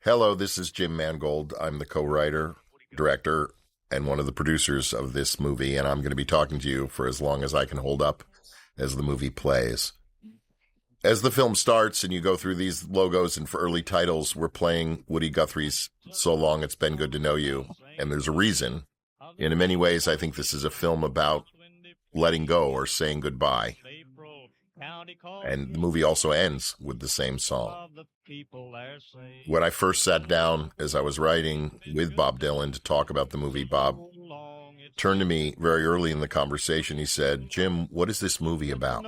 Hello, this is Jim Mangold. I'm the co-writer, director, and one of the producers of this movie, and I'm going to be talking to you for as long as I can hold up as the movie plays. As the film starts and you go through these logos and for early titles, we're playing Woody Guthrie's So Long It's Been Good to Know You, and there's a reason. And in many ways, I think this is a film about letting go or saying goodbye. And the movie also ends with the same song. When I first sat down as I was writing with Bob Dylan to talk about the movie, Bob turned to me very early in the conversation. He said, "Jim, what is this movie about?"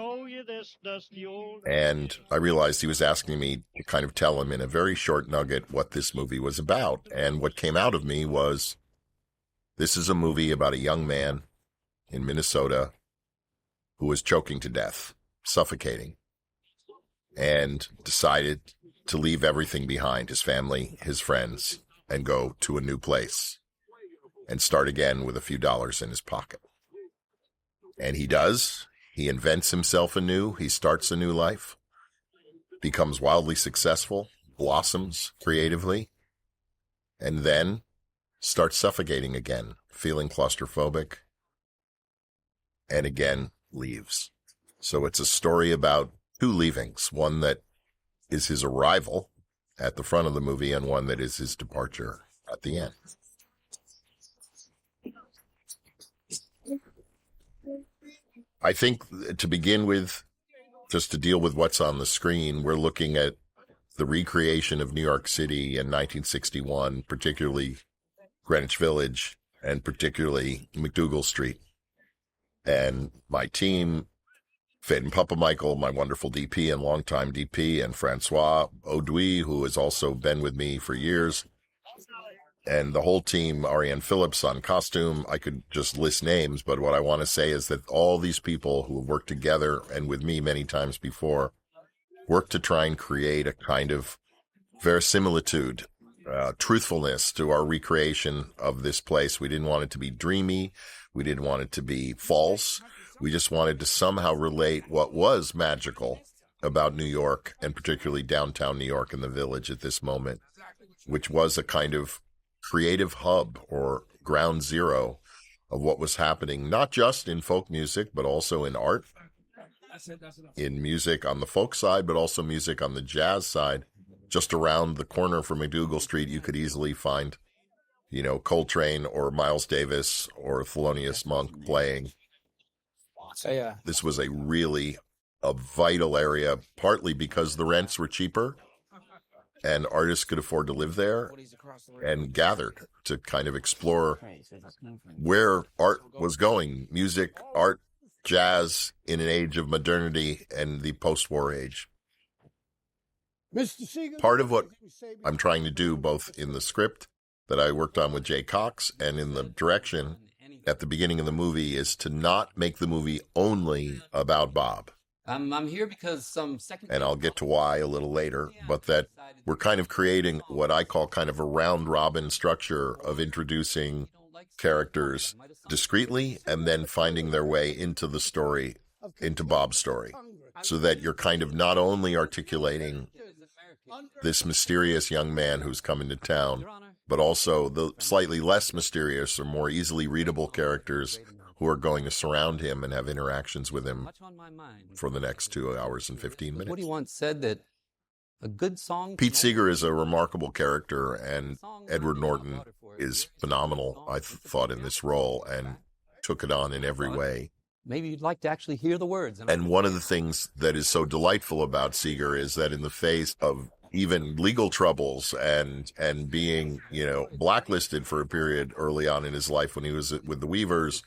And I realized he was asking me to kind of tell him in a very short nugget what this movie was about. And what came out of me was, this is a movie about a young man in Minnesota who was choking to death, suffocating, and decided to leave everything behind, his family, his friends, and go to a new place and start again with a few dollars in his pocket. And he does. He invents himself anew. He starts a new life, becomes wildly successful, blossoms creatively, and then starts suffocating again, feeling claustrophobic, and again leaves. So it's a story about two leavings, one that is his arrival at the front of the movie and one that is his departure at the end. I think to begin with, just to deal with what's on the screen, we're looking at the recreation of New York City in 1961, particularly Greenwich Village and particularly MacDougal Street. And my team, Fate and Papa Michael, my wonderful DP and longtime DP, and Francois Audouy, who has also been with me for years, and the whole team, Ariane Phillips on costume. I could just list names, but what I want to say is that all these people who have worked together and with me many times before worked to try and create a kind of verisimilitude, truthfulness to our recreation of this place. We didn't want it to be dreamy. We didn't want it to be false. We just wanted to somehow relate what was magical about New York, and particularly downtown New York and the Village at this moment, which was a kind of creative hub or ground zero of what was happening, not just in folk music, but also in art, in music on the folk side, but also music on the jazz side. Just around the corner from MacDougal Street, you could easily find, Coltrane or Miles Davis or Thelonious Monk playing. This was a vital area, partly because the rents were cheaper and artists could afford to live there, and gathered to kind of explore where art was going, music, art, jazz, in an age of modernity and the post-war age. Part of what I'm trying to do, both in the script that I worked on with Jay Cox and in the direction at the beginning of the movie, is to not make the movie only about Bob. I'm here because and I'll get to why a little later, but that we're kind of creating what I call kind of a round-robin structure of introducing characters discreetly and then finding their way into the story, into Bob's story, so that you're kind of not only articulating this mysterious young man who's come into town, but also the slightly less mysterious or more easily readable characters who are going to surround him and have interactions with him for the next 2 hours and 15 minutes. Woody once said that a good song... Pete Seeger is a remarkable character, and Edward Norton is phenomenal, I thought, in this role, and took it on in every way. Maybe you'd like to actually hear the words. And one of the things that is so delightful about Seeger is that in the face of even legal troubles and being, blacklisted for a period early on in his life when he was with the Weavers,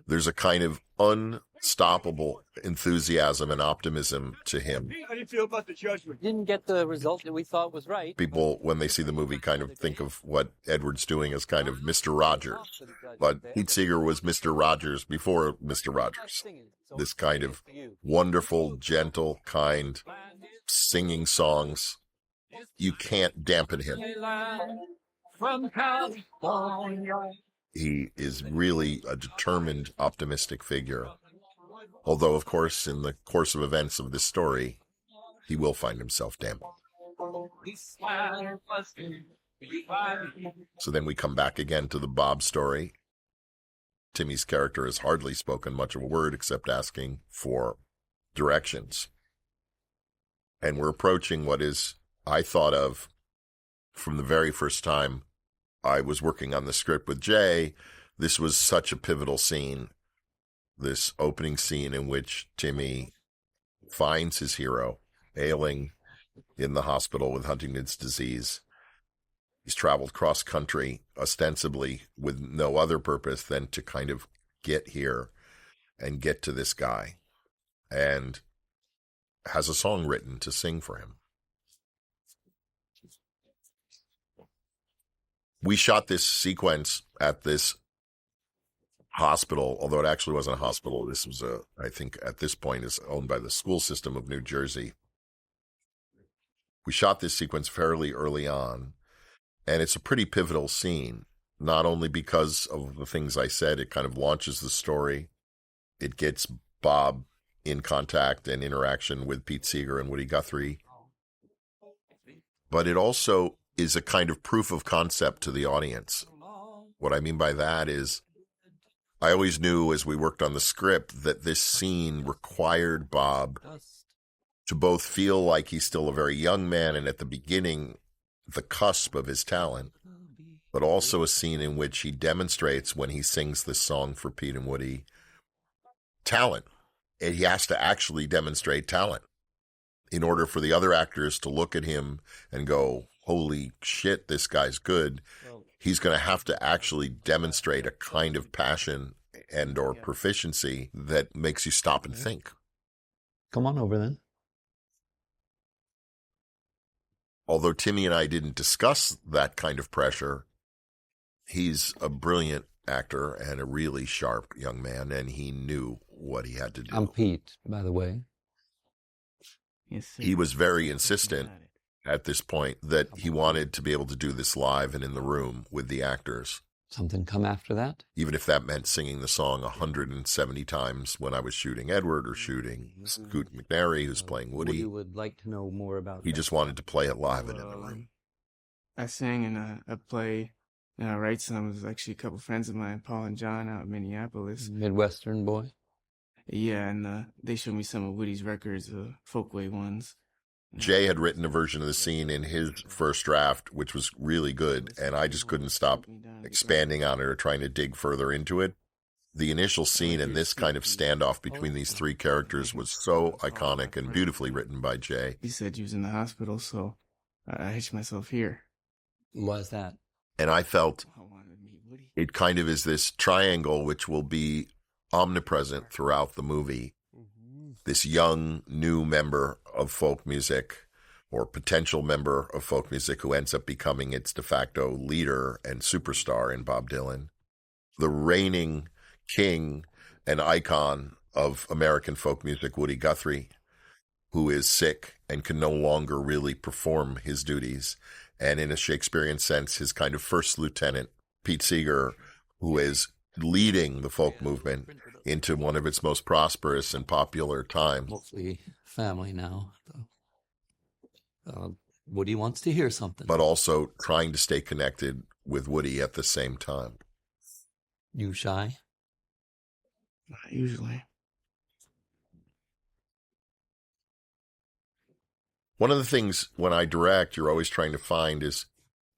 there's a kind of unstoppable enthusiasm and optimism to him. How do you feel about the judgment? Didn't get the result that we thought was right. People, when they see the movie, kind of think of what Edward's doing as kind of Mr. Rogers. But Pete Seeger was Mr. Rogers before Mr. Rogers. This kind of wonderful, gentle, kind, singing songs. You can't dampen him. He is really a determined, optimistic figure. Although, of course, in the course of events of this story, he will find himself dampened. So then we come back again to the Bob story. Timmy's character has hardly spoken much of a word except asking for directions. And we're approaching what is, I thought of from the very first time I was working on the script with Jay, this was such a pivotal scene. This opening scene in which Timmy finds his hero ailing in the hospital with Huntington's disease. He's traveled cross country, ostensibly with no other purpose than to kind of get here and get to this guy, and has a song written to sing for him. We shot this sequence at this hospital, although it actually wasn't a hospital. This was I think at this point is owned by the school system of New Jersey. We shot this sequence fairly early on, and it's a pretty pivotal scene, not only because of the things I said, it kind of launches the story. It gets Bob in contact and interaction with Pete Seeger and Woody Guthrie, but it also is a kind of proof of concept to the audience. What I mean by that is, I always knew as we worked on the script that this scene required Bob to both feel like he's still a very young man and at the beginning, the cusp of his talent, but also a scene in which he demonstrates when he sings this song for Pete and Woody, talent. And he has to actually demonstrate talent in order for the other actors to look at him and go, holy shit, this guy's good. He's going to have to actually demonstrate a kind of passion and or proficiency that makes you stop and think. Come on over then. Although Timmy and I didn't discuss that kind of pressure, he's a brilliant actor and a really sharp young man, and he knew what he had to do. I'm Pete, by the way. Yes, sir. He was very insistent at this point that he wanted to be able to do this live and in the room with the actors. Something come after that? Even if that meant singing the song 170 times when I was shooting Edward or shooting Scoot McNairy, who's playing Woody. Would like to know more about He just wanted to play it live and in the room. I sang in a play, and I write some. It was actually a couple friends of mine, Paul and John, out in Minneapolis. Midwestern boy. Yeah, and they showed me some of Woody's records, folkway ones. Jay had written a version of the scene in his first draft, which was really good, and I just couldn't stop expanding on it or trying to dig further into it. The initial scene and this kind of standoff between these three characters was so iconic and beautifully written by Jay. He said you was in the hospital, so I hitched myself here. Why's that? And I felt I wanted to meet Woody. it kind of is this triangle which will be omnipresent throughout the movie. This young, new member of folk music, or potential member of folk music, who ends up becoming its de facto leader and superstar in Bob Dylan. The reigning king and icon of American folk music, Woody Guthrie, who is sick and can no longer really perform his duties. And in a Shakespearean sense, his kind of first lieutenant, Pete Seeger, who is leading the folk movement into one of its most prosperous and popular times. Mostly family now. Woody wants to hear something. But also trying to stay connected with Woody at the same time. You shy? Not usually. One of the things when I direct, you're always trying to find is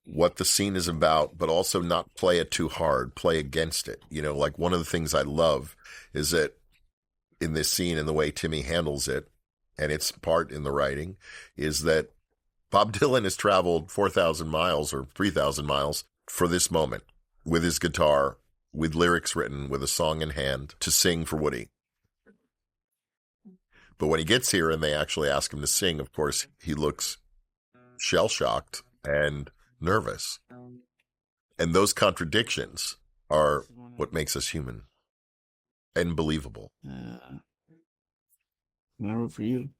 what the scene is about, but also not play it too hard, play against it. You know, like one of the things I love is that in this scene and the way Timmy handles it, and its part in the writing, is that Bob Dylan has traveled 4,000 miles or 3,000 miles for this moment with his guitar, with lyrics written, with a song in hand to sing for Woody. But when he gets here and they actually ask him to sing, of course, he looks shell-shocked and nervous. And those contradictions are what makes us human and believable. I wrote for you.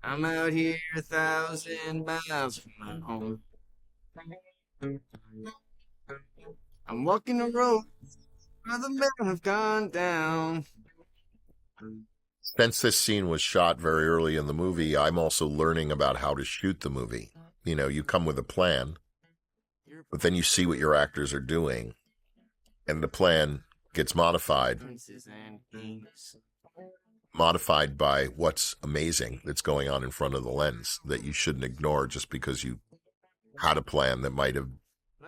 I'm out here 1,000 miles from my home. I'm walking the road Other men have gone down. Since this scene was shot very early in the movie, I'm also learning about how to shoot the movie. You know, you come with a plan, but then you see what your actors are doing, and the plan gets modified by what's amazing that's going on in front of the lens that you shouldn't ignore just because you had a plan that might have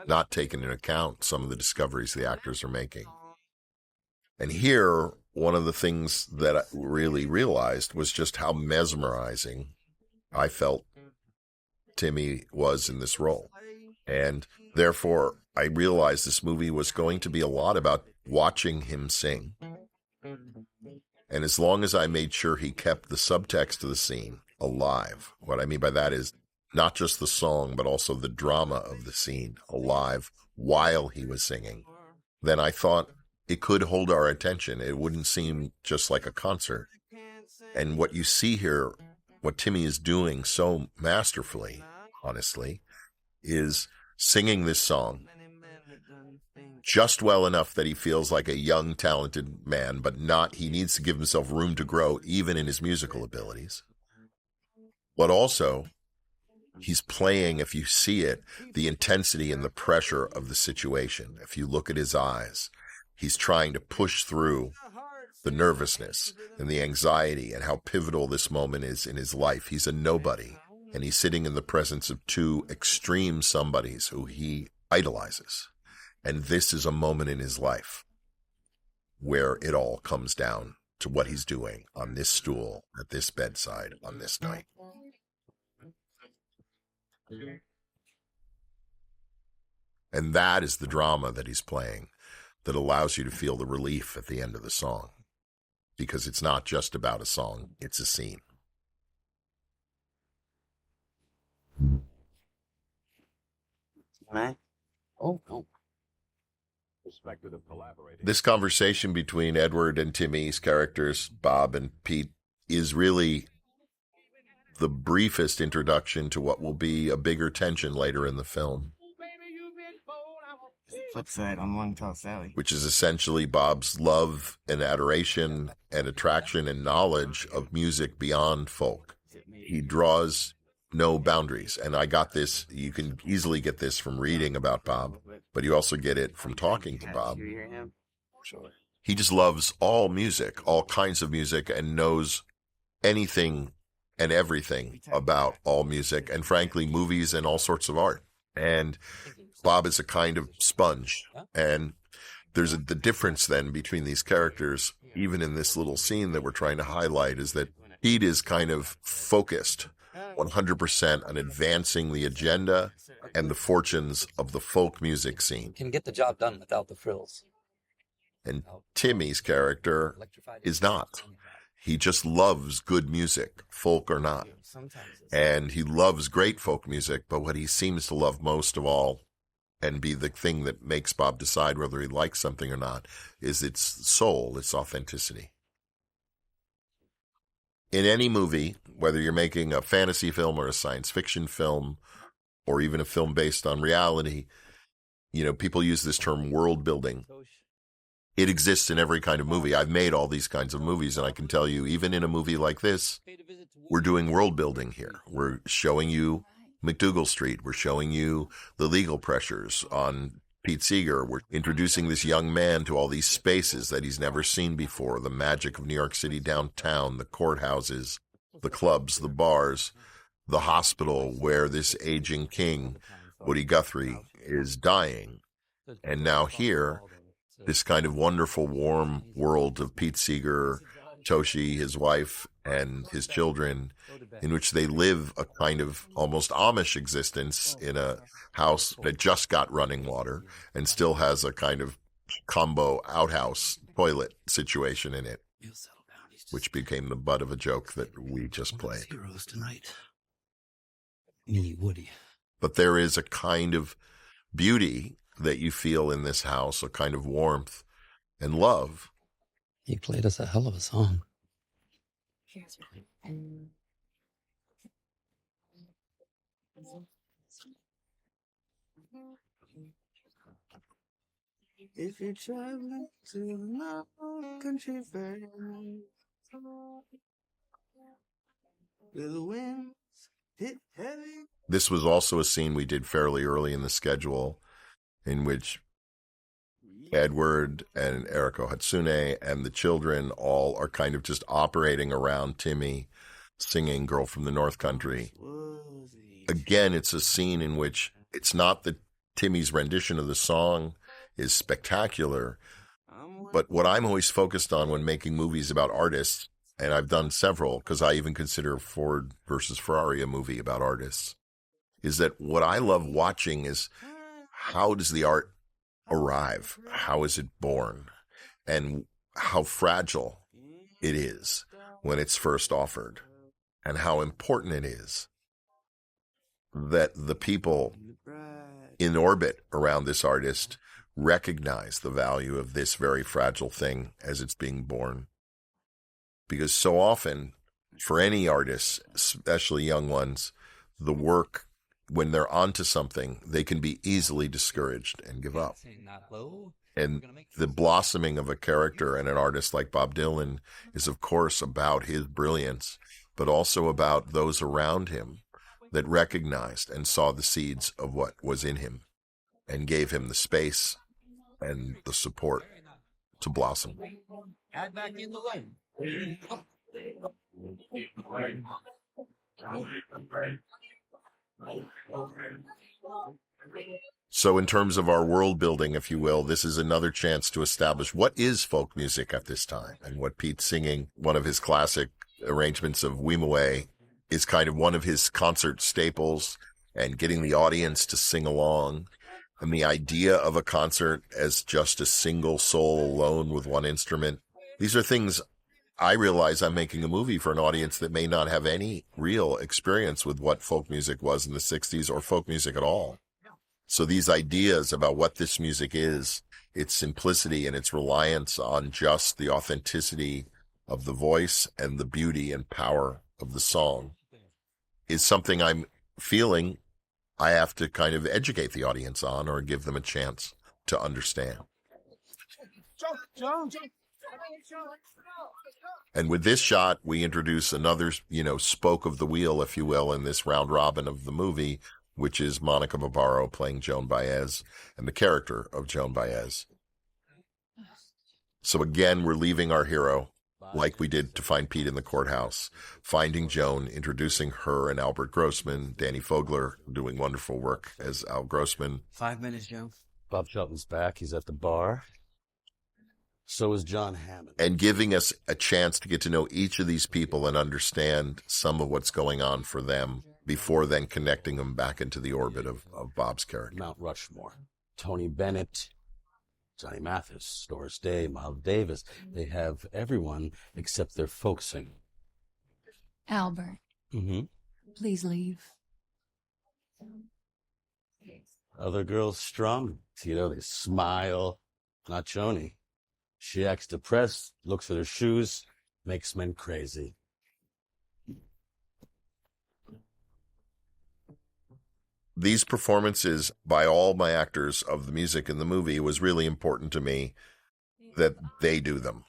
not taken into account some of the discoveries the actors are making. And here, one of the things that I really realized was just how mesmerizing I felt Timmy was in this role. And therefore, I realized this movie was going to be a lot about watching him sing. And as long as I made sure he kept the subtext of the scene alive, what I mean by that is not just the song, but also the drama of the scene alive while he was singing, then I thought it could hold our attention. It wouldn't seem just like a concert. And what you see here, what Timmy is doing so masterfully, honestly, is singing this song just well enough that he feels like a young, talented man, but not, he needs to give himself room to grow, even in his musical abilities. But also, he's playing, if you see it, the intensity and the pressure of the situation. If you look at his eyes, he's trying to push through the nervousness and the anxiety and how pivotal this moment is in his life. He's a nobody, and he's sitting in the presence of two extreme somebodies who he idolizes. And this is a moment in his life where it all comes down to what he's doing on this stool, at this bedside, on this night. And that is the drama that he's playing that allows you to feel the relief at the end of the song. Because it's not just about a song, it's a scene. Right? Oh, no. This conversation between Edward and Timmy's characters, Bob and Pete, is really the briefest introduction to what will be a bigger tension later in the film. Flip side on Long Tall Sally. Which is essentially Bob's love and adoration and attraction and knowledge of music beyond folk. He draws no boundaries. And I got this, you can easily get this from reading about Bob, but you also get it from talking to Bob. He just loves all music, all kinds of music, and knows anything and everything about all music, and frankly, movies and all sorts of art. And Bob is a kind of sponge. And there's the difference then between these characters, even in this little scene that we're trying to highlight, is that Pete is kind of focused 100% on advancing the agenda and the fortunes of the folk music scene. Can get the job done without the frills. And Timmy's character is not. He just loves good music, folk or not. And he loves great folk music, but what he seems to love most of all, and be the thing that makes Bob decide whether he likes something or not, is its soul, its authenticity. In any movie, whether you're making a fantasy film or a science fiction film, or even a film based on reality, you know, people use this term world building. It exists in every kind of movie. I've made all these kinds of movies, and I can tell you, even in a movie like this, we're doing world building here. We're showing you McDougal Street. We're showing you the legal pressures on Pete Seeger. We're introducing this young man to all these spaces that he's never seen before, the magic of New York City downtown, the courthouses, the clubs, the bars, the hospital where this aging king, Woody Guthrie, is dying. And now here, this kind of wonderful, warm world of Pete Seeger, Toshi, his wife, and his children, in which they live a kind of almost Amish existence in a house that just got running water and still has a kind of combo outhouse toilet situation in it, which became the butt of a joke that we just played. Heroes tonight. Me, Woody. But there is a kind of beauty that you feel in this house, a kind of warmth and love. He played us a hell of a song. If you're traveling to the North Country Fair, where the winds hit heavy. This was also a scene we did fairly early in the schedule in which Edward and Eriko Hatsune and the children all are kind of just operating around Timmy singing Girl from the North Country. Again, it's a scene in which it's not that Timmy's rendition of the song is spectacular, but what I'm always focused on when making movies about artists, and I've done several because I even consider Ford versus Ferrari a movie about artists, is that what I love watching is how does the art arrive? How is it born? And how fragile it is when it's first offered, and how important it is that the people in orbit around this artist recognize the value of this very fragile thing as it's being born. Because so often, for any artists, especially young ones, the work, when they're onto something, they can be easily discouraged and give up. And the blossoming of a character and an artist like Bob Dylan is, of course, about his brilliance, but also about those around him that recognized and saw the seeds of what was in him and gave him the space and the support to blossom. Add back in the line. So in terms of our world building, if you will, this is another chance to establish what is folk music at this time. And what Pete's singing, one of his classic arrangements of Weemaway, is kind of one of his concert staples, and getting the audience to sing along. And the idea of a concert as just a single soul alone with one instrument. These are things I realize I'm making a movie for an audience that may not have any real experience with what folk music was in the 60s or folk music at all. So these ideas about what this music is, its simplicity and its reliance on just the authenticity of the voice and the beauty and power of the song, is something I'm feeling I have to kind of educate the audience on or give them a chance to understand. And with this shot, we introduce another, spoke of the wheel, if you will, in this round robin of the movie, which is Monica Barbaro playing Joan Baez and the character of Joan Baez. So again, we're leaving our hero like we did to find Pete in the courthouse, finding Joan, introducing her and Albert Grossman, Danny Fogler doing wonderful work as Al Grossman. 5 minutes, Joe. Bob Shelton's back. He's at the bar. So is John Hammond. And giving us a chance to get to know each of these people and understand some of what's going on for them before then connecting them back into the orbit of Bob's character. Mount Rushmore. Tony Bennett, Johnny Mathis, Doris Day, Miles Davis. They have everyone except their folk singing. Albert, please leave. Other girls strum. They smile. Not Joni. She acts depressed, looks at her shoes, makes men crazy. These performances by all my actors of the music in the movie was really important to me, that they do them,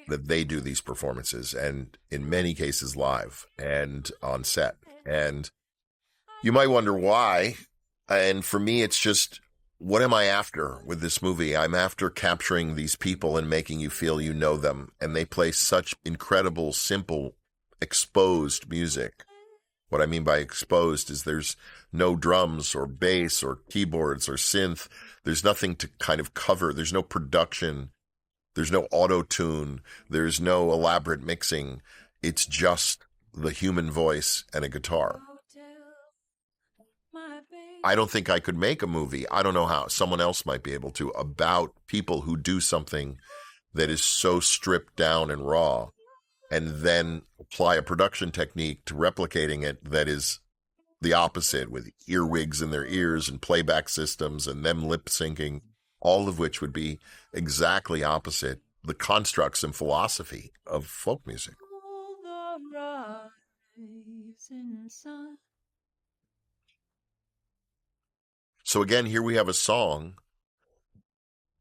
that they do these performances, and in many cases live and on set. And you might wonder why. And for me, it's just, what am I after with this movie? I'm after capturing these people and making you feel you know them. And they play such incredible, simple, exposed music. What I mean by exposed is there's no drums or bass or keyboards or synth. There's nothing to kind of cover. There's no production. There's no auto-tune. There's no elaborate mixing. It's just the human voice and a guitar. I don't think I could make a movie. I don't know how. Someone else might be able to, about people who do something that is so stripped down and raw, and then apply a production technique to replicating it that is the opposite, with earwigs in their ears and playback systems and them lip syncing, all of which would be exactly opposite the constructs and philosophy of folk music. So again, here we have a song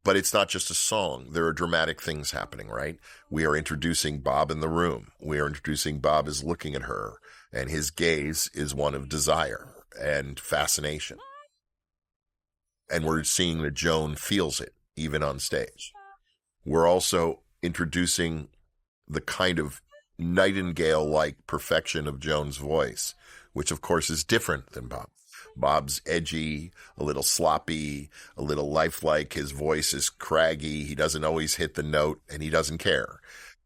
But it's not just a song. There are dramatic things happening, right? We are introducing Bob in the room. We are introducing Bob as looking at her, and his gaze is one of desire and fascination. And we're seeing that Joan feels it, even on stage. We're also introducing the kind of nightingale-like perfection of Joan's voice, which of course is different than Bob. Bob's edgy, a little sloppy, a little lifelike. His voice is craggy. He doesn't always hit the note, and he doesn't care.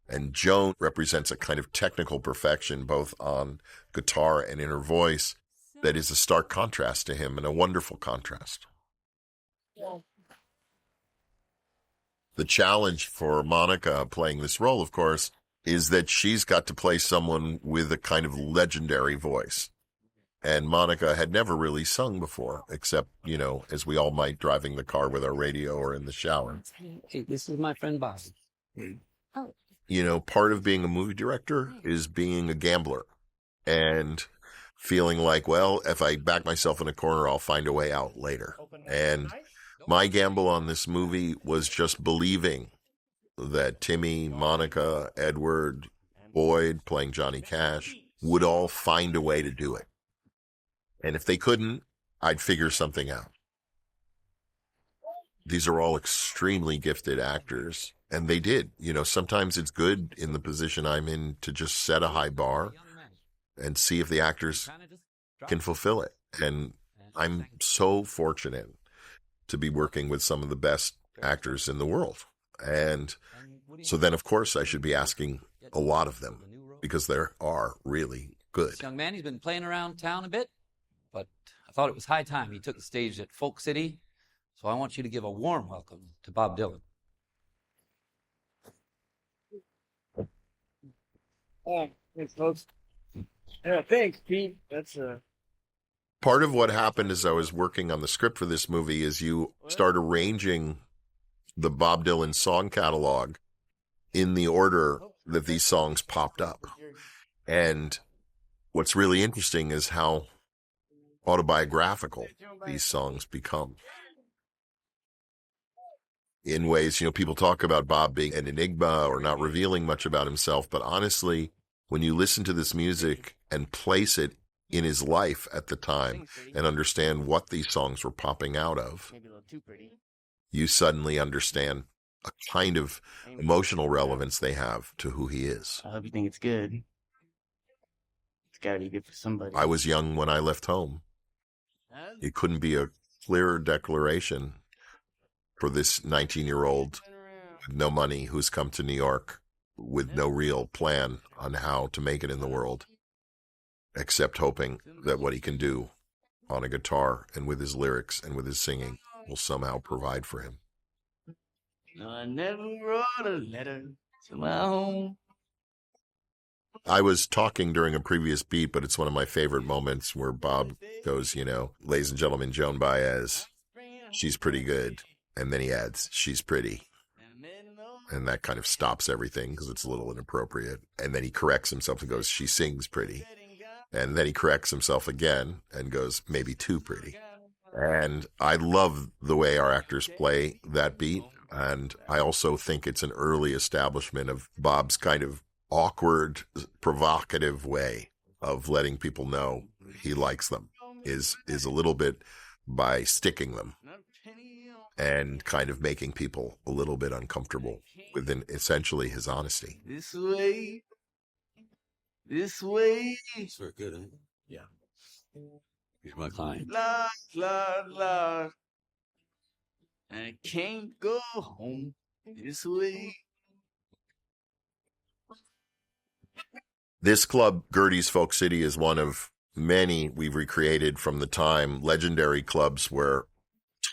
And Joan represents a kind of technical perfection, both on guitar and in her voice, that is a stark contrast to him, and a wonderful contrast. The challenge for Monica playing this role, of course, is that she's got to play someone with a kind of legendary voice. And Monica had never really sung before, except, you know, as we all might, driving the car with our radio or in the shower. Hey, this is my friend Bob. Oh. You know, part of being a movie director is being a gambler and feeling like, well, if I back myself in a corner, I'll find a way out later. And my gamble on this movie was just believing that Timmy, Monica, Edward, Boyd, playing Johnny Cash, would all find a way to do it. And if they couldn't, I'd figure something out. These are all extremely gifted actors, and they did. You know, sometimes it's good in the position I'm in to just set a high bar and see if the actors can fulfill it. And I'm so fortunate to be working with some of the best actors in the world. And so then, of course, I should be asking a lot of them, because they are really good. This young man, he's been playing around town a bit, but I thought it was high time he took the stage at Folk City. So I want you to give a warm welcome to Bob Dylan. Thanks, folks. Yeah, thanks, Pete. That's Part of what happened as I was working on the script for this movie is you start arranging the Bob Dylan song catalog in the order that these songs popped up. And what's really interesting is how autobiographical these songs become. In ways, you know, people talk about Bob being an enigma or not revealing much about himself, but honestly, when you listen to this music and place it in his life at the time and understand what these songs were popping out of, you suddenly understand a kind of emotional relevance they have to who he is. I hope you think it's good. It's gotta be good for somebody. I was young when I left home. It couldn't be a clearer declaration for this 19-year-old with no money who's come to New York with no real plan on how to make it in the world, except hoping that what he can do on a guitar and with his lyrics and with his singing will somehow provide for him. No, I never wrote a letter to my home. I was talking during a previous beat, but it's one of my favorite moments where Bob goes, you know, ladies and gentlemen, Joan Baez, she's pretty good. And then he adds, she's pretty. And that kind of stops everything because it's a little inappropriate. And then he corrects himself and goes, she sings pretty. And then he corrects himself again and goes, maybe too pretty. And I love the way our actors play that beat. And I also think it's an early establishment of Bob's kind of awkward, provocative way of letting people know he likes them is a little bit by sticking them and kind of making people a little bit uncomfortable with essentially his honesty. This way. This way. It's very good, eh? Yeah. He's my client. Lord, Lord, Lord. I can't go home this way. This club, Gertie's Folk City, is one of many we've recreated from the time, legendary clubs where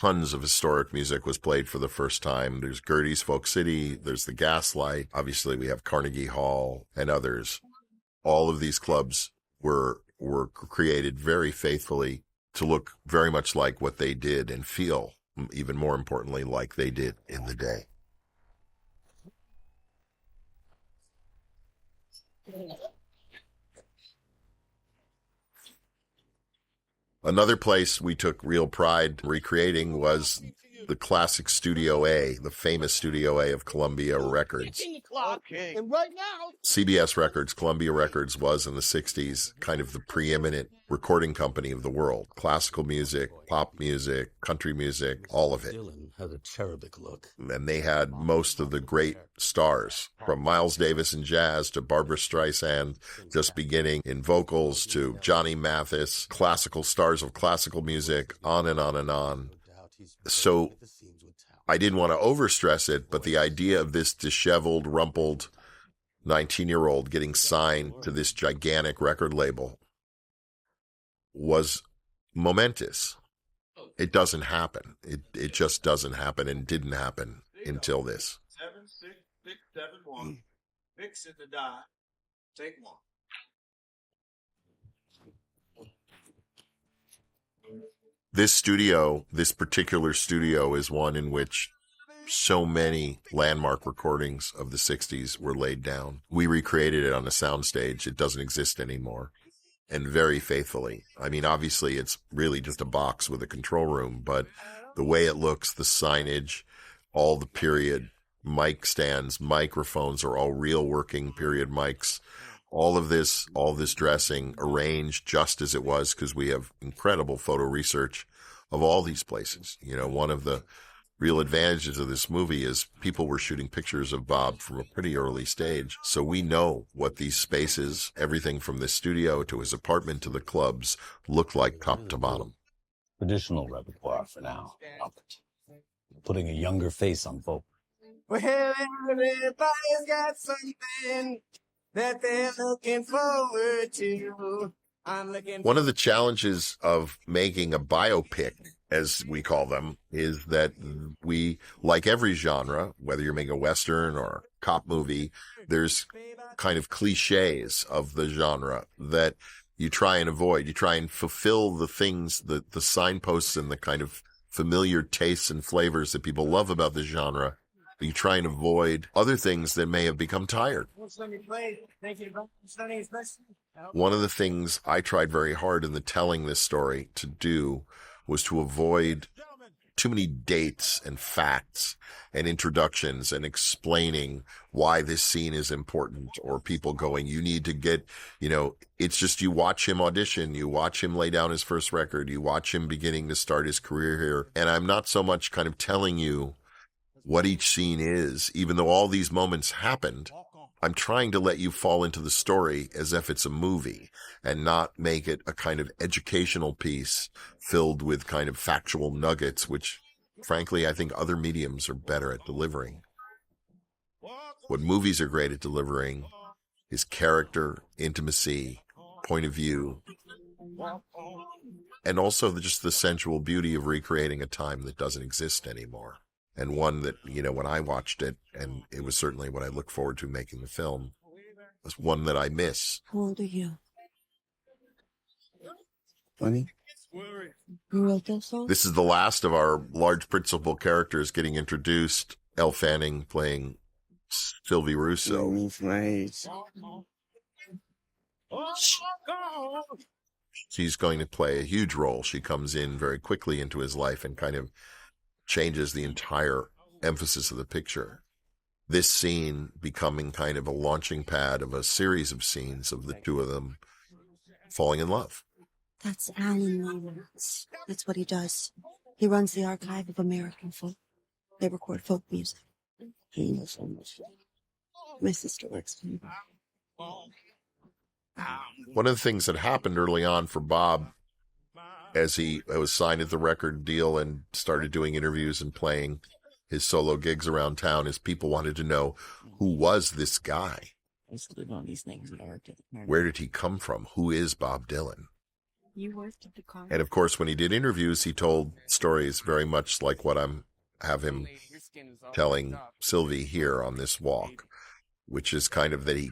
tons of historic music was played for the first time. There's Gertie's Folk City, there's the Gaslight, obviously we have Carnegie Hall and others. All of these clubs were created very faithfully to look very much like what they did and feel, even more importantly, like they did in the day. Another place we took real pride recreating was the classic Studio A, the famous Studio A of Columbia Records. Okay. And right now, CBS Records, Columbia Records was in the 60s kind of the preeminent recording company of the world. Classical music, pop music, country music, all of it. Dylan has a cherubic look. And they had most of the great stars, from Miles Davis in jazz to Barbra Streisand, just beginning in vocals, to Johnny Mathis, classical stars of classical music, on and on and on. So I didn't want to overstress it, but the idea of this disheveled, rumpled 19-year-old getting signed to this gigantic record label was momentous. It doesn't happen. It just doesn't happen, and didn't happen until this. 7, 6, 6, 7, 1. Fix it to die. Take one. This particular studio is one in which so many landmark recordings of the 60s were laid down. We recreated it on a soundstage. It doesn't exist anymore. And very faithfully. I mean, obviously it's really just a box with a control room, but the way it looks, the signage, all the period mic stands, microphones are all real working period mics. All this dressing arranged just as it was, because we have incredible photo research of all these places. You know, one of the real advantages of this movie is people were shooting pictures of Bob from a pretty early stage. So we know what these spaces, everything from the studio to his apartment to the clubs, looked like top to bottom. Traditional repertoire for now. Putting a younger face on folk. Well, everybody's got something that they're looking forward to. I'm looking. One of the challenges of making a biopic, as we call them, is that we, like every genre, whether you're making a Western or a cop movie, there's kind of cliches of the genre that you try and avoid. You try and fulfill the things, the signposts and the kind of familiar tastes and flavors that people love about the genre. You try and avoid other things that may have become tired. One of the things I tried very hard in the telling this story to do was to avoid too many dates and facts and introductions and explaining why this scene is important, or people going, you need to get, it's just, you watch him audition, you watch him lay down his first record, you watch him beginning to start his career here. And I'm not so much kind of telling you what each scene is, even though all these moments happened. I'm trying to let you fall into the story as if it's a movie and not make it a kind of educational piece filled with kind of factual nuggets, which frankly, I think other mediums are better at delivering. What movies are great at delivering is character, intimacy, point of view, and also just the sensual beauty of recreating a time that doesn't exist anymore. And one that, when I watched it, and it was certainly what I look forward to making the film, was one that I miss. How old are you? 20. You wrote those songs? This is the last of our large principal characters getting introduced. Elle Fanning playing Sylvie Russo. She's going to play a huge role. She comes in very quickly into his life and kind of changes the entire emphasis of the picture. This scene becoming kind of a launching pad of a series of scenes of the two of them falling in love. That's Alan Lawrence. That's what he does. He runs the archive of American folk. They record folk music. He knows so much. My sister works for him. One of the things that happened early on for Bob, as he was signed at the record deal and started doing interviews and playing his solo gigs around town, is people wanted to know, who was this guy? Where did he come from? Who is Bob Dylan? And of course, when he did interviews, he told stories very much like what I'm have him telling Sylvie here on this walk, which is kind of that he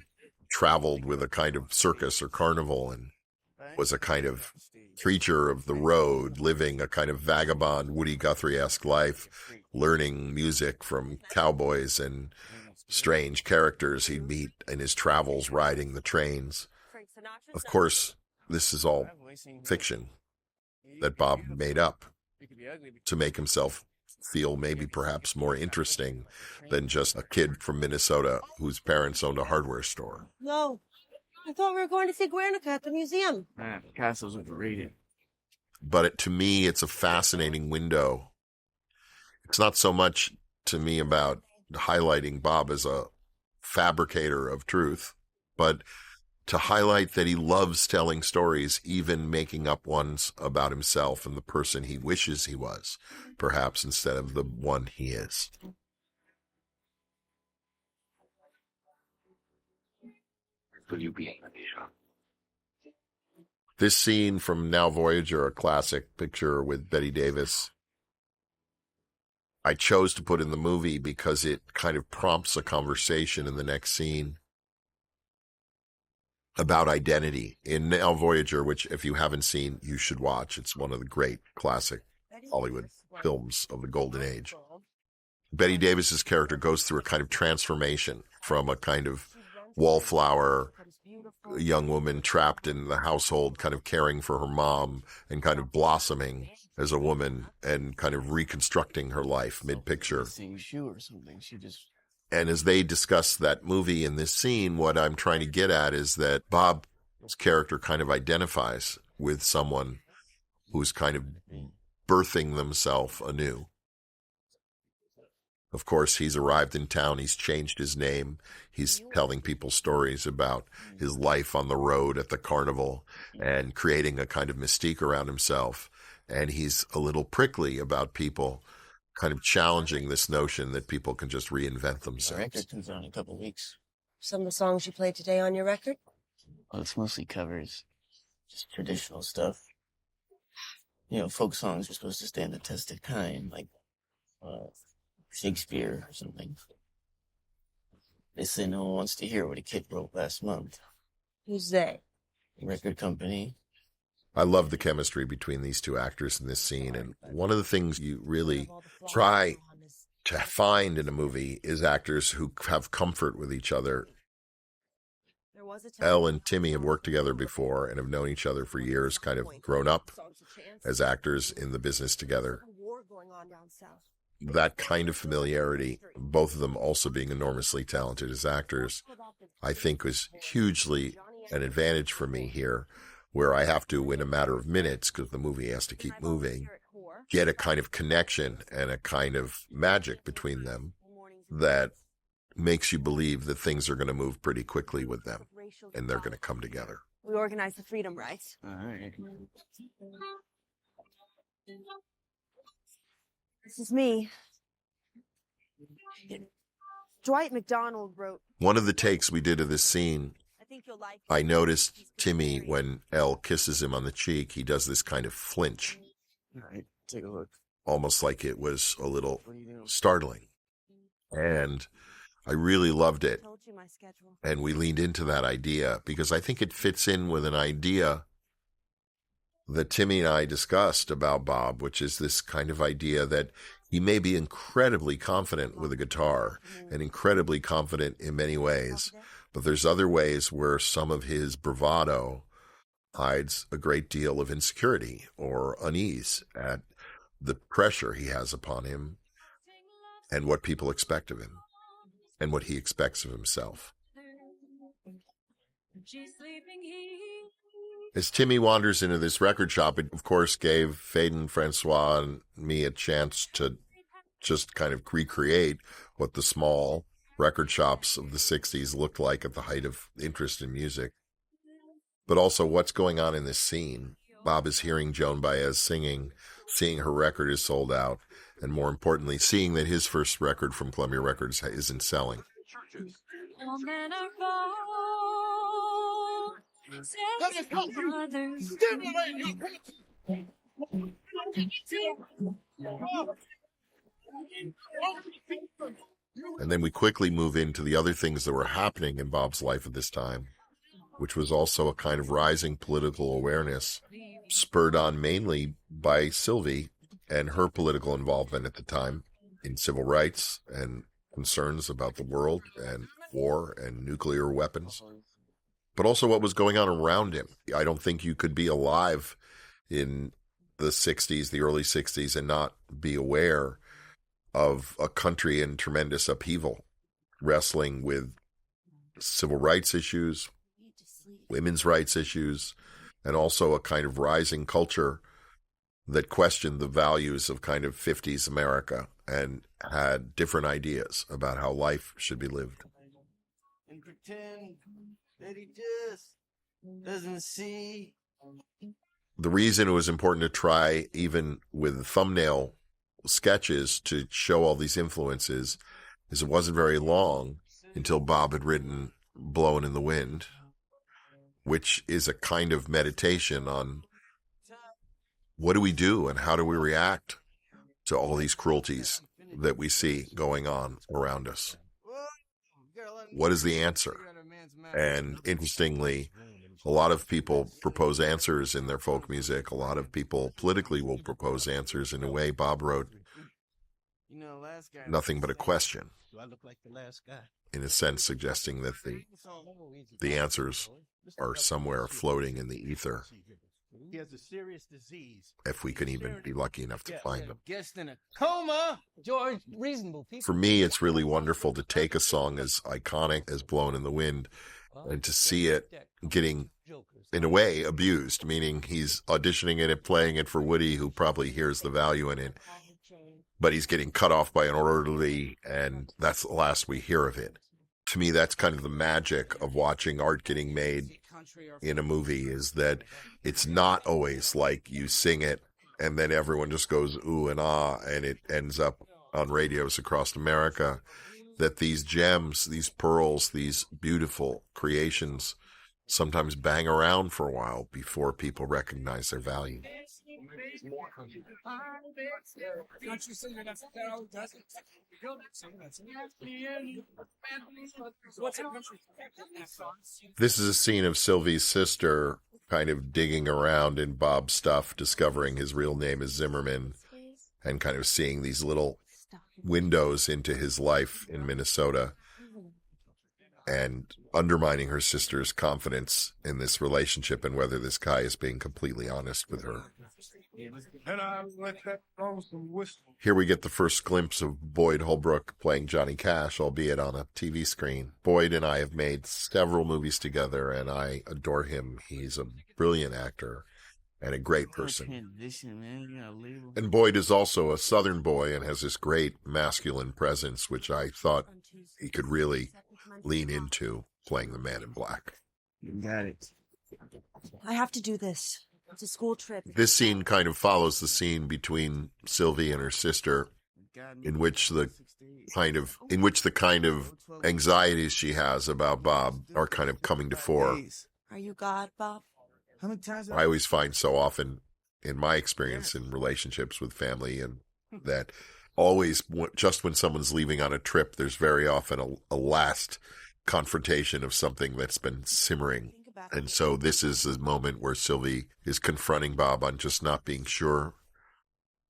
traveled with a kind of circus or carnival and was a kind of creature of the road, living a kind of vagabond Woody Guthrie-esque life, learning music from cowboys and strange characters he'd meet in his travels riding the trains. Of course, this is all fiction that Bob made up to make himself feel maybe perhaps more interesting than just a kid from Minnesota whose parents owned a hardware store. No, I thought we were going to see Guernica at the museum. Man, Picasso's overrated. But to me, it's a fascinating window. It's not so much to me about highlighting Bob as a fabricator of truth, but to highlight that he loves telling stories, even making up ones about himself and the person he wishes he was, perhaps instead of the one he is. This scene from Now Voyager, a classic picture with Bette Davis, I chose to put in the movie because it kind of prompts a conversation in the next scene about identity. In Now Voyager, which if you haven't seen, you should watch. It's one of the great classic Hollywood films of the golden age. Bette Davis's character goes through a kind of transformation from a kind of wallflower young woman trapped in the household, kind of caring for her mom and kind of blossoming as a woman and kind of reconstructing her life mid-picture. And as they discuss that movie in this scene, what I'm trying to get at is that Bob's character kind of identifies with someone who's kind of birthing themselves anew. Of course, he's arrived in town. He's changed his name. He's telling people stories about his life on the road at the carnival and creating a kind of mystique around himself. And he's a little prickly about people kind of challenging this notion that people can just reinvent themselves. The record comes out in a couple of weeks. Some of the songs you played today on your record? Well, it's mostly covers. Just traditional stuff. You know, folk songs are supposed to stand the test of time, like Shakespeare or something. They say no one wants to hear what a kid wrote last month. Who's they? The record company. I love the chemistry between these two actors in this scene. And one of the things you really try to find in a movie is actors who have comfort with each other. Elle and Timmy have worked together before and have known each other for years, kind of grown up as actors in the business together. That kind of familiarity, both of them also being enormously talented as actors, I think was hugely an advantage for me here, where I have to, in a matter of minutes, because the movie has to keep moving, get a kind of connection and a kind of magic between them that makes you believe that things are going to move pretty quickly with them and they're going to come together. We organized the Freedom Rides. All right. This is me. Dwight McDonald wrote. One of the takes we did of this scene, I noticed Timmy, when Elle kisses him on the cheek, he does this kind of flinch. All right, take a look. Almost like it was a little startling. And I really loved it. And we leaned into that idea because I think it fits in with an idea that Timmy and I discussed about Bob, which is this kind of idea that he may be incredibly confident with a guitar and incredibly confident in many ways, but there's other ways where some of his bravado hides a great deal of insecurity or unease at the pressure he has upon him and what people expect of him and what he expects of himself. As Timmy wanders into this record shop, it of course gave Faden, Francois, and me a chance to just kind of recreate what the small record shops of the 60s looked like at the height of interest in music. But also what's going on in this scene. Bob is hearing Joan Baez singing, seeing her record is sold out, and more importantly, seeing that his first record from Columbia Records isn't selling. And then we quickly move into the other things that were happening in Bob's life at this time, which was also a kind of rising political awareness, spurred on mainly by Sylvie and her political involvement at the time in civil rights and concerns about the world and war and nuclear weapons, but also what was going on around him. I don't think you could be alive in the 60s, the early 60s, and not be aware of a country in tremendous upheaval, wrestling with civil rights issues, women's rights issues, and also a kind of rising culture that questioned the values of kind of 50s America and had different ideas about how life should be lived. And pretend that he just doesn't see. The reason it was important to try, even with thumbnail sketches, to show all these influences is it wasn't very long until Bob had written Blowin' in the Wind, which is a kind of meditation on what do we do and how do we react to all these cruelties that we see going on around us. What is the answer? And interestingly, a lot of people propose answers in their folk music. A lot of people politically will propose answers. In a way, Bob wrote nothing but a question, in a sense suggesting that the answers are somewhere floating in the ether, He has a serious disease. if we can even be lucky enough to find them. Guest in a coma. George, reasonable people. For me, it's really wonderful to take a song as iconic as Blowin' in the Wind and to see it getting, in a way, abused, meaning he's auditioning it and playing it for Woody, who probably hears the value in it, but he's getting cut off by an orderly, and that's the last we hear of it. To me, that's kind of the magic of watching art getting made in a movie, is that it's not always like you sing it and then everyone just goes ooh and ah and it ends up on radios across America, that these gems, these pearls, these beautiful creations sometimes bang around for a while before people recognize their value. This is a scene of Sylvie's sister kind of digging around in Bob's stuff, discovering his real name is Zimmerman, and kind of seeing these little windows into his life in Minnesota, and undermining her sister's confidence in this relationship and whether this guy is being completely honest with her. Here we get the first glimpse of Boyd Holbrook playing Johnny Cash, albeit on a TV screen. Boyd and I have made several movies together, and I adore him. He's a brilliant actor and a great person. And Boyd is also a Southern boy and has this great masculine presence, which I thought he could really lean into playing the Man in Black. You got it. I have to do this. It's a school trip. This scene kind of follows the scene between Sylvie and her sister, in which the kind of anxieties she has about Bob are kind of coming to fore. Are you God, Bob? How many times? I always find so often in my experience in relationships with family, and that always just when someone's leaving on a trip, there's very often a last confrontation of something that's been simmering. And so this is a moment where Sylvie is confronting Bob on just not being sure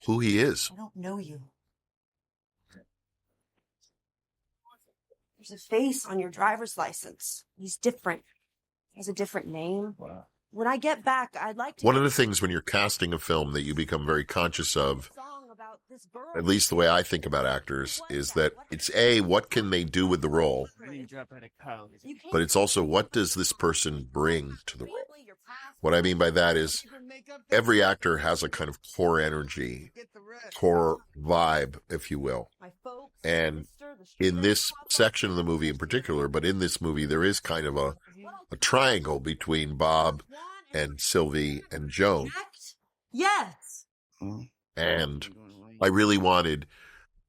who he is. I don't know you. There's a face on your driver's license. He's different. He has a different name. Wow. When I get back, I'd like to... One of the things when you're casting a film that you become very conscious of, at least the way I think about actors, is that it's A, what can they do with the role? But it's also, what does this person bring to the role? What I mean by that is every actor has a kind of core energy, core vibe, if you will. And in this section of the movie in particular, but in this movie, there is kind of a triangle between Bob and Sylvie and Joan. Yes. And I really wanted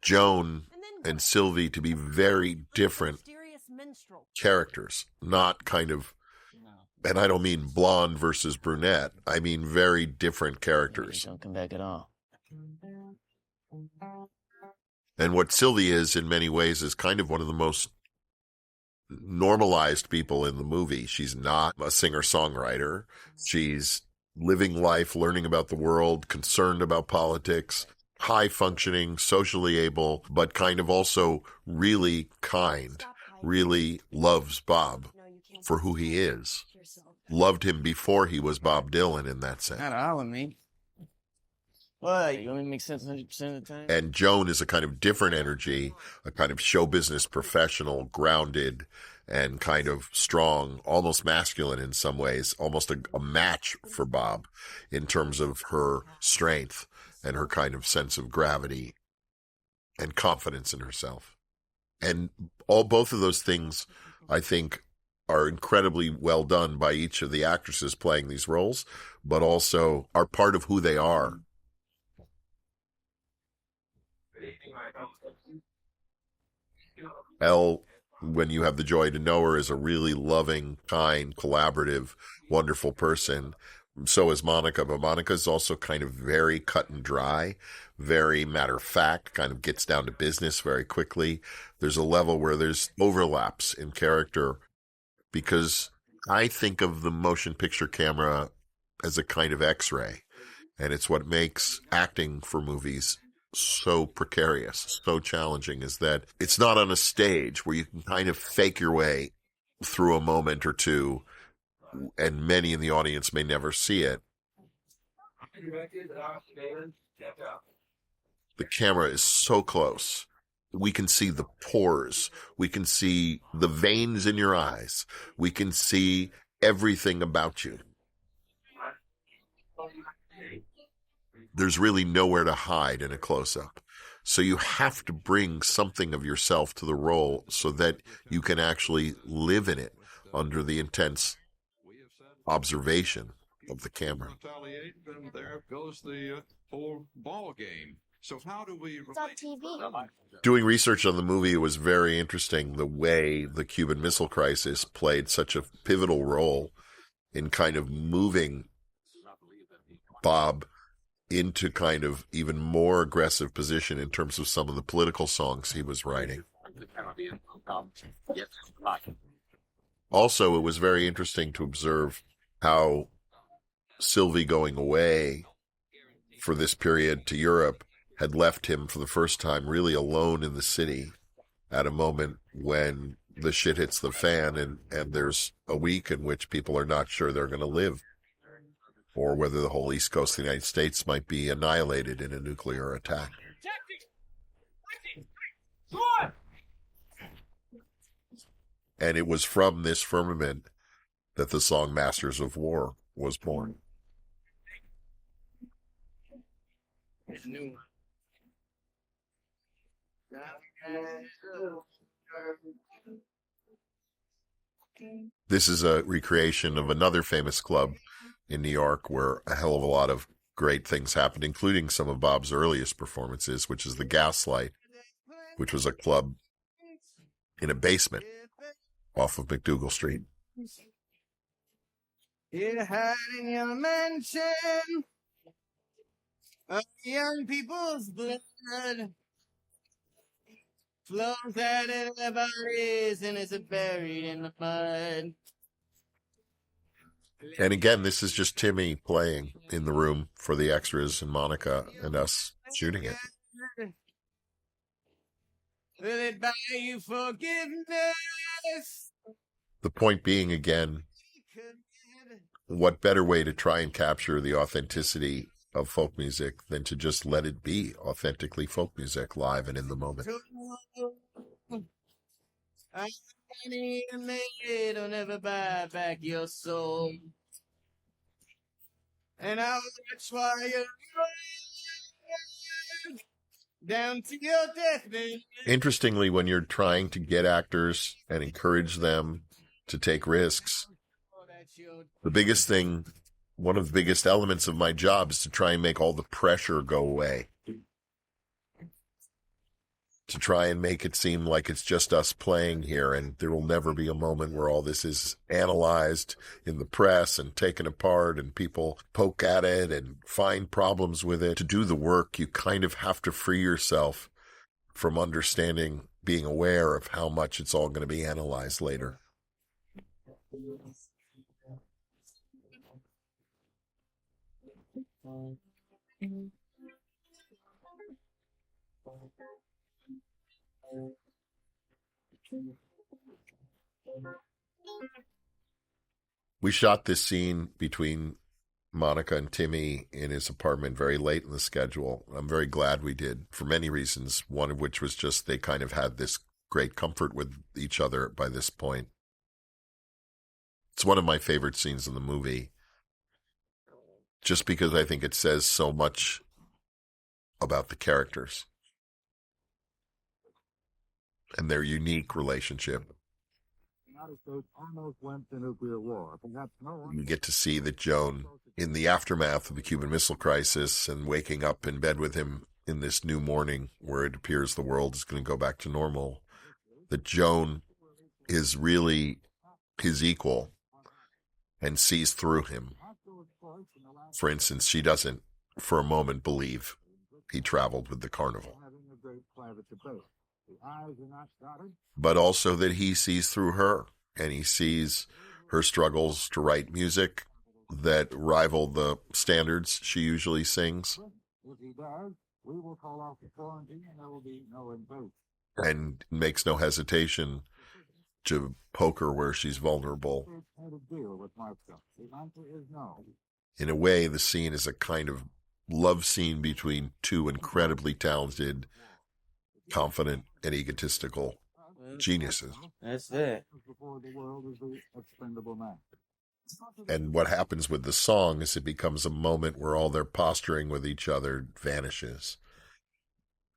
Joan and Sylvie to be very different characters, not kind of, and I don't mean blonde versus brunette. I mean very different characters. Don't come back at all. And what Sylvie is in many ways is kind of one of the most normalized people in the movie. She's not a singer-songwriter. She's living life, learning about the world, concerned about politics, high-functioning, socially able, but kind of also really kind, really loves Bob for who he is. Loved him before he was Bob Dylan in that sense. Not all of me. Well, you only make sense 100% of the time. And Joan is a kind of different energy, a kind of show business professional, grounded and kind of strong, almost masculine in some ways, almost a match for Bob in terms of her strength and her kind of sense of gravity and confidence in herself. And both of those things, I think, are incredibly well done by each of the actresses playing these roles, but also are part of who they are. Elle, when you have the joy to know her, is a really loving, kind, collaborative, wonderful person. So is Monica, but Monica is also kind of very cut and dry, very matter of fact, kind of gets down to business very quickly. There's a level where there's overlaps in character, because I think of the motion picture camera as a kind of X-ray, and it's what makes acting for movies so precarious, so challenging, is that it's not on a stage where you can kind of fake your way through a moment or two, and many in the audience may never see it. The camera is so close. We can see the pores. We can see the veins in your eyes. We can see everything about you. There's really nowhere to hide in a close-up. So you have to bring something of yourself to the role so that you can actually live in it under the intense observation of the camera. And there goes the whole ball game. So how do we relate? Doing research on the movie, it was very interesting the way the Cuban Missile Crisis played such a pivotal role in kind of moving Bob into kind of even more aggressive position in terms of some of the political songs he was writing. Also, it was very interesting to observe how Sylvie going away for this period to Europe had left him for the first time really alone in the city at a moment when the shit hits the fan, and there's a week in which people are not sure they're going to live, or whether the whole East Coast of the United States might be annihilated in a nuclear attack. And it was from this firmament that the song Masters of War was born. It's a new one. This is a recreation of another famous club in New York where a hell of a lot of great things happened, including some of Bob's earliest performances, which is the Gaslight, which was a club in a basement off of McDougal Street. You're hiding your mansion of young people's blood flows out of their bodies and is buried in the mud. And again, this is just Timmy playing in the room for the extras and Monica and us shooting it. Will it buy you forgiveness? The point being, again, what better way to try and capture the authenticity of folk music than to just let it be authentically folk music live and in the moment. I need a maid who'll never buy back your soul. And I'll watch while you run down to your deathbed. Interestingly, when you're trying to get actors and encourage them to take risks, the biggest thing, one of the biggest elements of my job is to try and make all the pressure go away. To try and make it seem like it's just us playing here, and there will never be a moment where all this is analyzed in the press and taken apart and people poke at it and find problems with it. To do the work, you kind of have to free yourself from understanding, being aware of how much it's all going to be analyzed later. We shot this scene between Monica and Timmy in his apartment very late in the schedule. I'm very glad we did, for many reasons, one of which was just they kind of had this great comfort with each other by this point. It's one of my favorite scenes in the movie, just because I think it says so much about the characters and their unique relationship. You get to see that Joan, in the aftermath of the Cuban Missile Crisis and waking up in bed with him in this new morning where it appears the world is going to go back to normal, that Joan is really his equal and sees through him. For instance, she doesn't for a moment believe he traveled with the carnival, but also that he sees through her, and he sees her struggles to write music that rival the standards she usually sings, and makes no hesitation to poke her where she's vulnerable. In a way, the scene is a kind of love scene between two incredibly talented, confident, and egotistical geniuses. That's it. And what happens with the song is it becomes a moment where all their posturing with each other vanishes.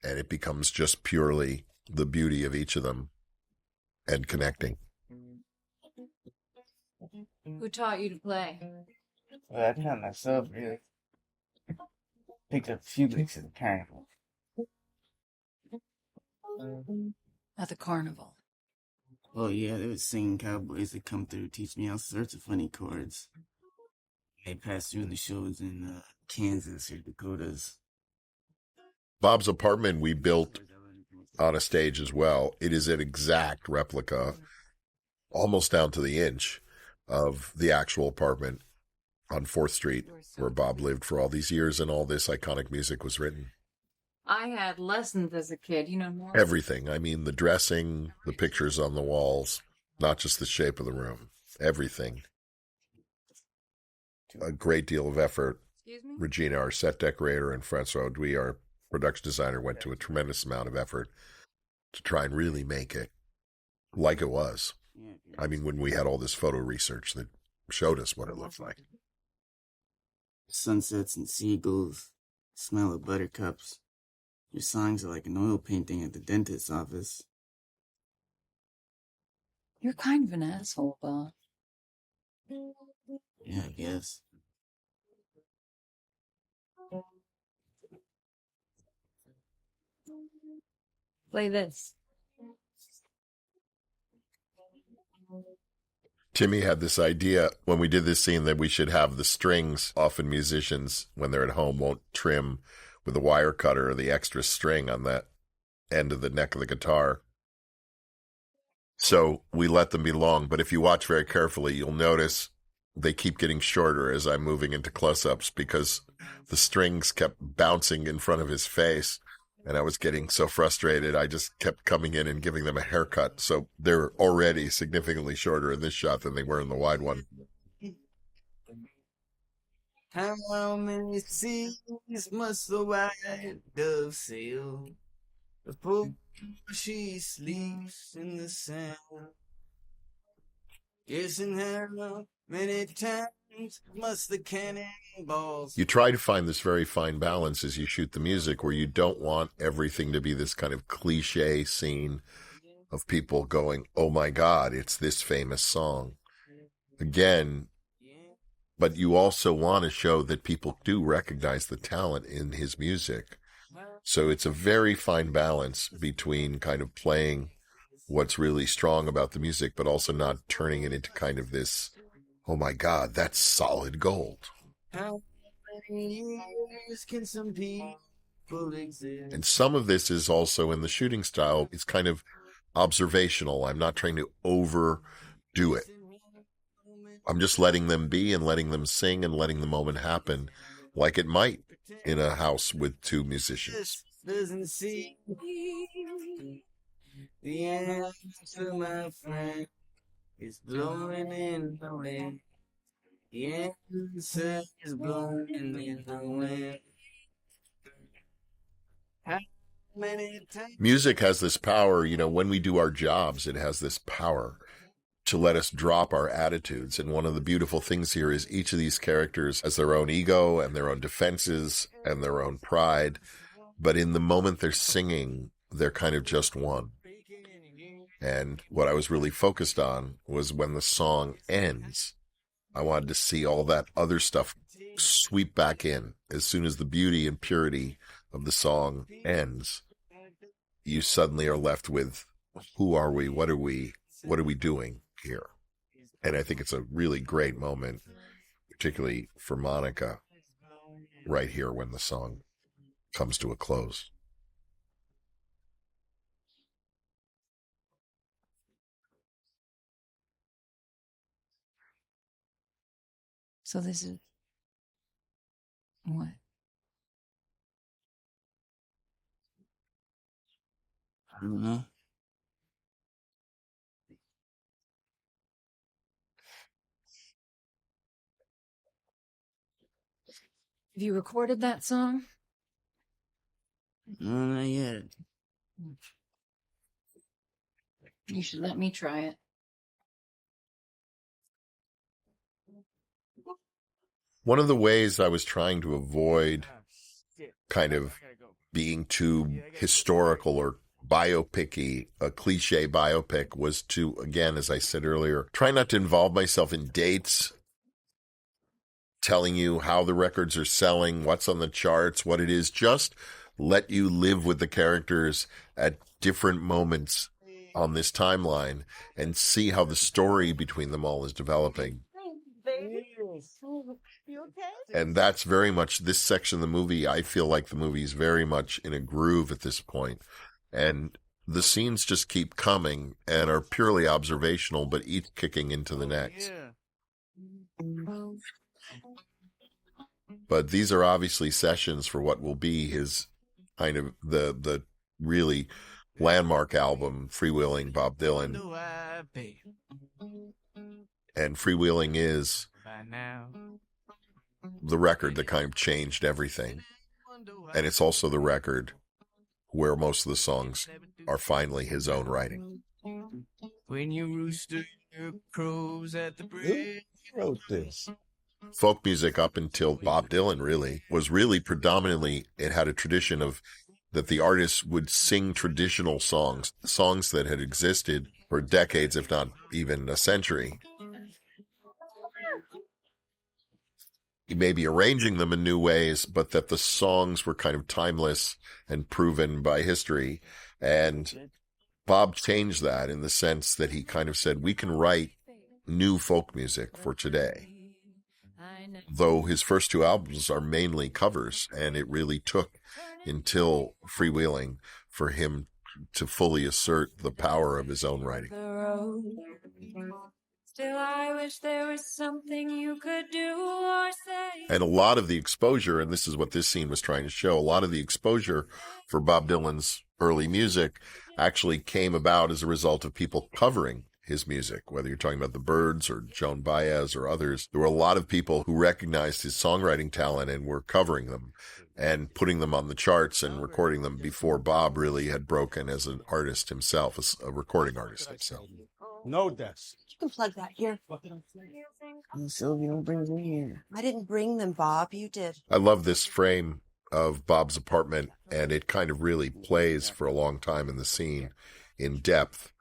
And it becomes just purely the beauty of each of them and connecting. Who taught you to play? Well, I taught myself, really. Picked up a few licks at the carnival. At the carnival. Oh yeah, they were singing cowboys that come through, teach me all sorts of funny chords. They pass through the shows in Kansas or Dakotas. Bob's apartment we built on a stage as well. It is an exact replica, almost down to the inch, of the actual apartment on 4th Street where Bob lived for all these years and all this iconic music was written. I had lessons as a kid, more. Everything. I mean, the dressing, the pictures on the walls, not just the shape of the room. Everything. A great deal of effort. Excuse me? Regina, our set decorator, and Francois Audouy, our production designer, went to a tremendous amount of effort to try and really make it like it was. I mean, when we had all this photo research that showed us what it looked like. Sunsets and seagulls, smell of buttercups. Your songs are like an oil painting at the dentist's office. You're kind of an asshole, Bob. Yeah, I guess. Play this. Timmy had this idea when we did this scene that we should have the strings. Often musicians, when they're at home, won't trim with a wire cutter or the extra string on that end of the neck of the guitar. So we let them be long, but if you watch very carefully, you'll notice they keep getting shorter as I'm moving into close-ups because the strings kept bouncing in front of his face, and I was getting so frustrated, I just kept coming in and giving them a haircut. So they're already significantly shorter in this shot than they were in the wide one. How many seas must the white dove sail before she sleeps in the sand? Guessing how many times must the cannonballs... You try to find this very fine balance as you shoot the music where you don't want everything to be this kind of cliche scene of people going, oh my God, it's this famous song. Again, but you also want to show that people do recognize the talent in his music. So it's a very fine balance between kind of playing what's really strong about the music, but also not turning it into kind of this, oh my God, that's solid gold. How many years can some people exist? And some of this is also in the shooting style. It's kind of observational. I'm not trying to overdo it. I'm just letting them be and letting them sing and letting the moment happen like it might in a house with two musicians. Doesn't see the answer, my friend, is blowing in the wind. The answer is blowing in the wind. How many times? Music has this power, when we do our jobs, it has this power to let us drop our attitudes. And one of the beautiful things here is each of these characters has their own ego and their own defenses and their own pride. But in the moment they're singing, they're kind of just one. And what I was really focused on was when the song ends, I wanted to see all that other stuff sweep back in. As soon as the beauty and purity of the song ends, you suddenly are left with, who are we? What are we doing here? And I think it's a really great moment, particularly for Monica, right here when the song comes to a close. So this is what? I don't know. Have you recorded that song? No, not yet. You should let me try it. One of the ways I was trying to avoid kind of being too historical or biopic-y, a cliche biopic, was to, again, as I said earlier, try not to involve myself in dates, telling you how the records are selling, what's on the charts, what it is. Just let you live with the characters at different moments on this timeline and see how the story between them all is developing. And that's very much this section of the movie. I feel like the movie is very much in a groove at this point. And the scenes just keep coming and are purely observational, but each kicking into the next. But these are obviously sessions for what will be his kind of the really landmark album, Freewheeling, Bob Dylan. And Freewheeling is the record that kind of changed everything. And it's also the record where most of the songs are finally his own writing. When you rooster crows at the bridge. Who wrote this? Folk music up until Bob Dylan really was really predominantly, it had a tradition of that the artists would sing traditional songs that had existed for decades, if not even a century. Maybe arranging them in new ways, but that the songs were kind of timeless and proven by history. And Bob changed that in the sense that he kind of said, we can write new folk music for today. Though his first two albums are mainly covers, and it really took until Freewheeling for him to fully assert the power of his own writing. Still, I wish there was something you could do or say. And a lot of the exposure, and this is what this scene was trying to show, a lot of the exposure for Bob Dylan's early music actually came about as a result of people covering his music, whether you're talking about the Byrds or Joan Baez or others. There were a lot of people who recognized his songwriting talent and were covering them and putting them on the charts and recording them before Bob really had broken as an artist himself, as a recording artist himself. No desk. You can plug that here. Oh, Sylvie, don't bring me here. I didn't bring them, Bob. You did. I love this frame of Bob's apartment, and it kind of really plays for a long time in the scene in depth.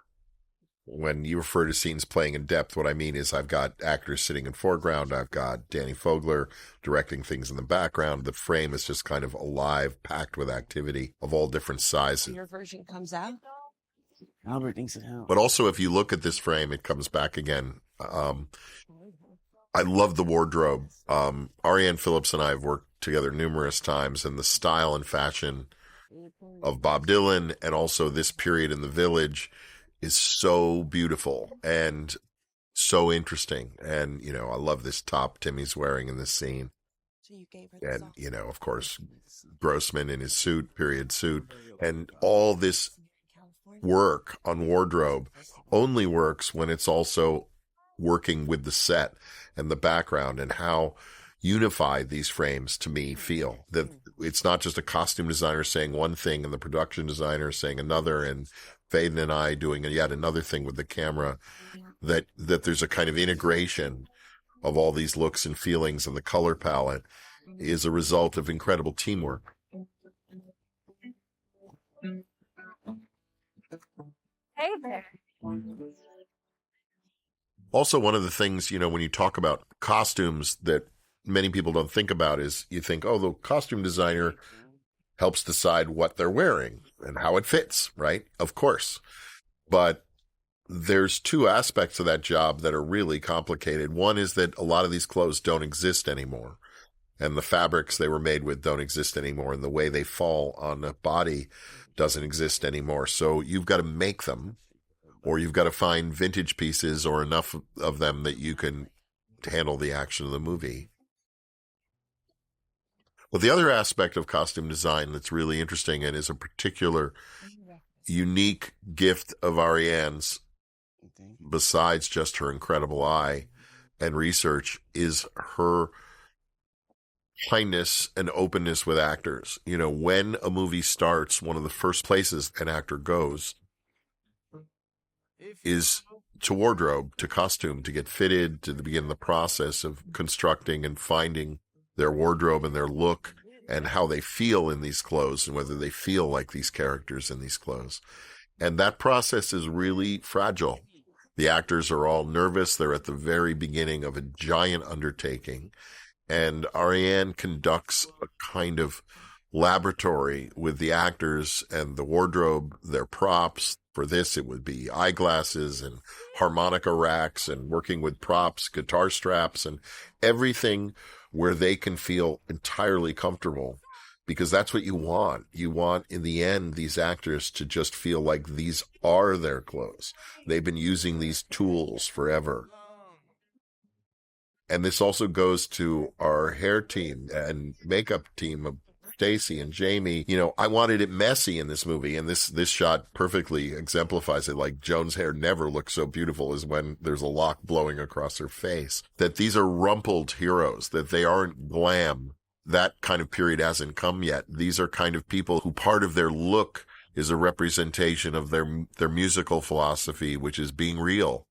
When you refer to scenes playing in depth, what I mean is I've got actors sitting in foreground. I've got Danny Fogler directing things in the background. The frame is just kind of alive, packed with activity of all different sizes. Your version comes out. Albert thinks it helps. But also, if you look at this frame, it comes back again. I love the wardrobe. Ariane Phillips and I have worked together numerous times, and the style and fashion of Bob Dylan and also this period in the Village is so beautiful and so interesting. And, you know, I love this top Timmy's wearing in this scene. And, you know, of course, Grossman in his suit, period suit, and all this work on wardrobe only works when it's also working with the set and the background and how unified these frames to me feel. That it's not just a costume designer saying one thing and the production designer saying another, and Faden and I doing yet another thing with the camera, that there's a kind of integration of all these looks and feelings, and the color palette is a result of incredible teamwork. Hey there. Also, one of the things, when you talk about costumes that many people don't think about is you think, oh, the costume designer helps decide what they're wearing and how it fits, right? Of course. But there's two aspects of that job that are really complicated. One is that a lot of these clothes don't exist anymore, and the fabrics they were made with don't exist anymore, and the way they fall on the body doesn't exist anymore. So you've got to make them, or you've got to find vintage pieces or enough of them that you can handle the action of the movie. But the other aspect of costume design that's really interesting and is a particular unique gift of Ariane's, besides just her incredible eye and research, is her kindness and openness with actors. When a movie starts, one of the first places an actor goes is to wardrobe, to costume, to get fitted, to begin the process of constructing and finding their wardrobe and their look and how they feel in these clothes and whether they feel like these characters in these clothes. And that process is really fragile. The actors are all nervous. They're at the very beginning of a giant undertaking. And Ariane conducts a kind of laboratory with the actors and the wardrobe, their props. For this, it would be eyeglasses and harmonica racks and working with props, guitar straps, and everything where they can feel entirely comfortable, because that's what you want. You want, in the end, these actors to just feel like these are their clothes. They've been using these tools forever. And this also goes to our hair team and makeup team of Stacy and Jamie. I wanted it messy in this movie, and this shot perfectly exemplifies it. Like, Joan's hair never looks so beautiful as when there's a lock blowing across her face. That these are rumpled heroes, that they aren't glam. That kind of period hasn't come yet. These are kind of people who part of their look is a representation of their musical philosophy, which is being real.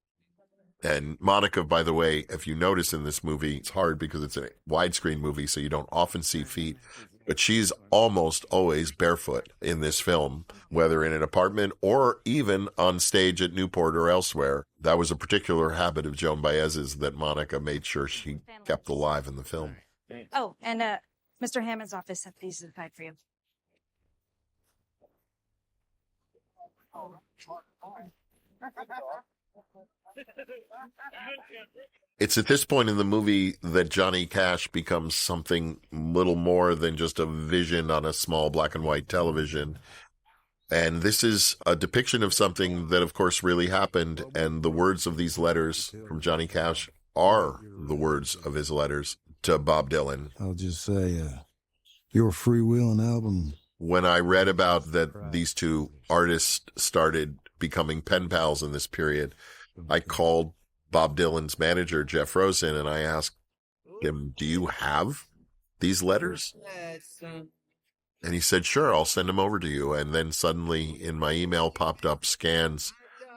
And Monica, by the way, if you notice in this movie, it's hard because it's a widescreen movie, so you don't often see feet. But she's almost always barefoot in this film, whether in an apartment or even on stage at Newport or elsewhere. That was a particular habit of Joan Baez's that Monica made sure she kept alive in the film. Oh, and Mr. Hammond's office set these aside for you. It's at this point in the movie that Johnny Cash becomes something little more than just a vision on a small black and white television. And this is a depiction of something that, of course, really happened. And the words of these letters from Johnny Cash are the words of his letters to Bob Dylan. I'll just say, your Freewheeling album. When I read about that these two artists started becoming pen pals in this period, I called Bob Dylan's manager, Jeff Rosen, and I asked him, do you have these letters? And he said, sure, I'll send them over to you. And then suddenly in my email popped up scans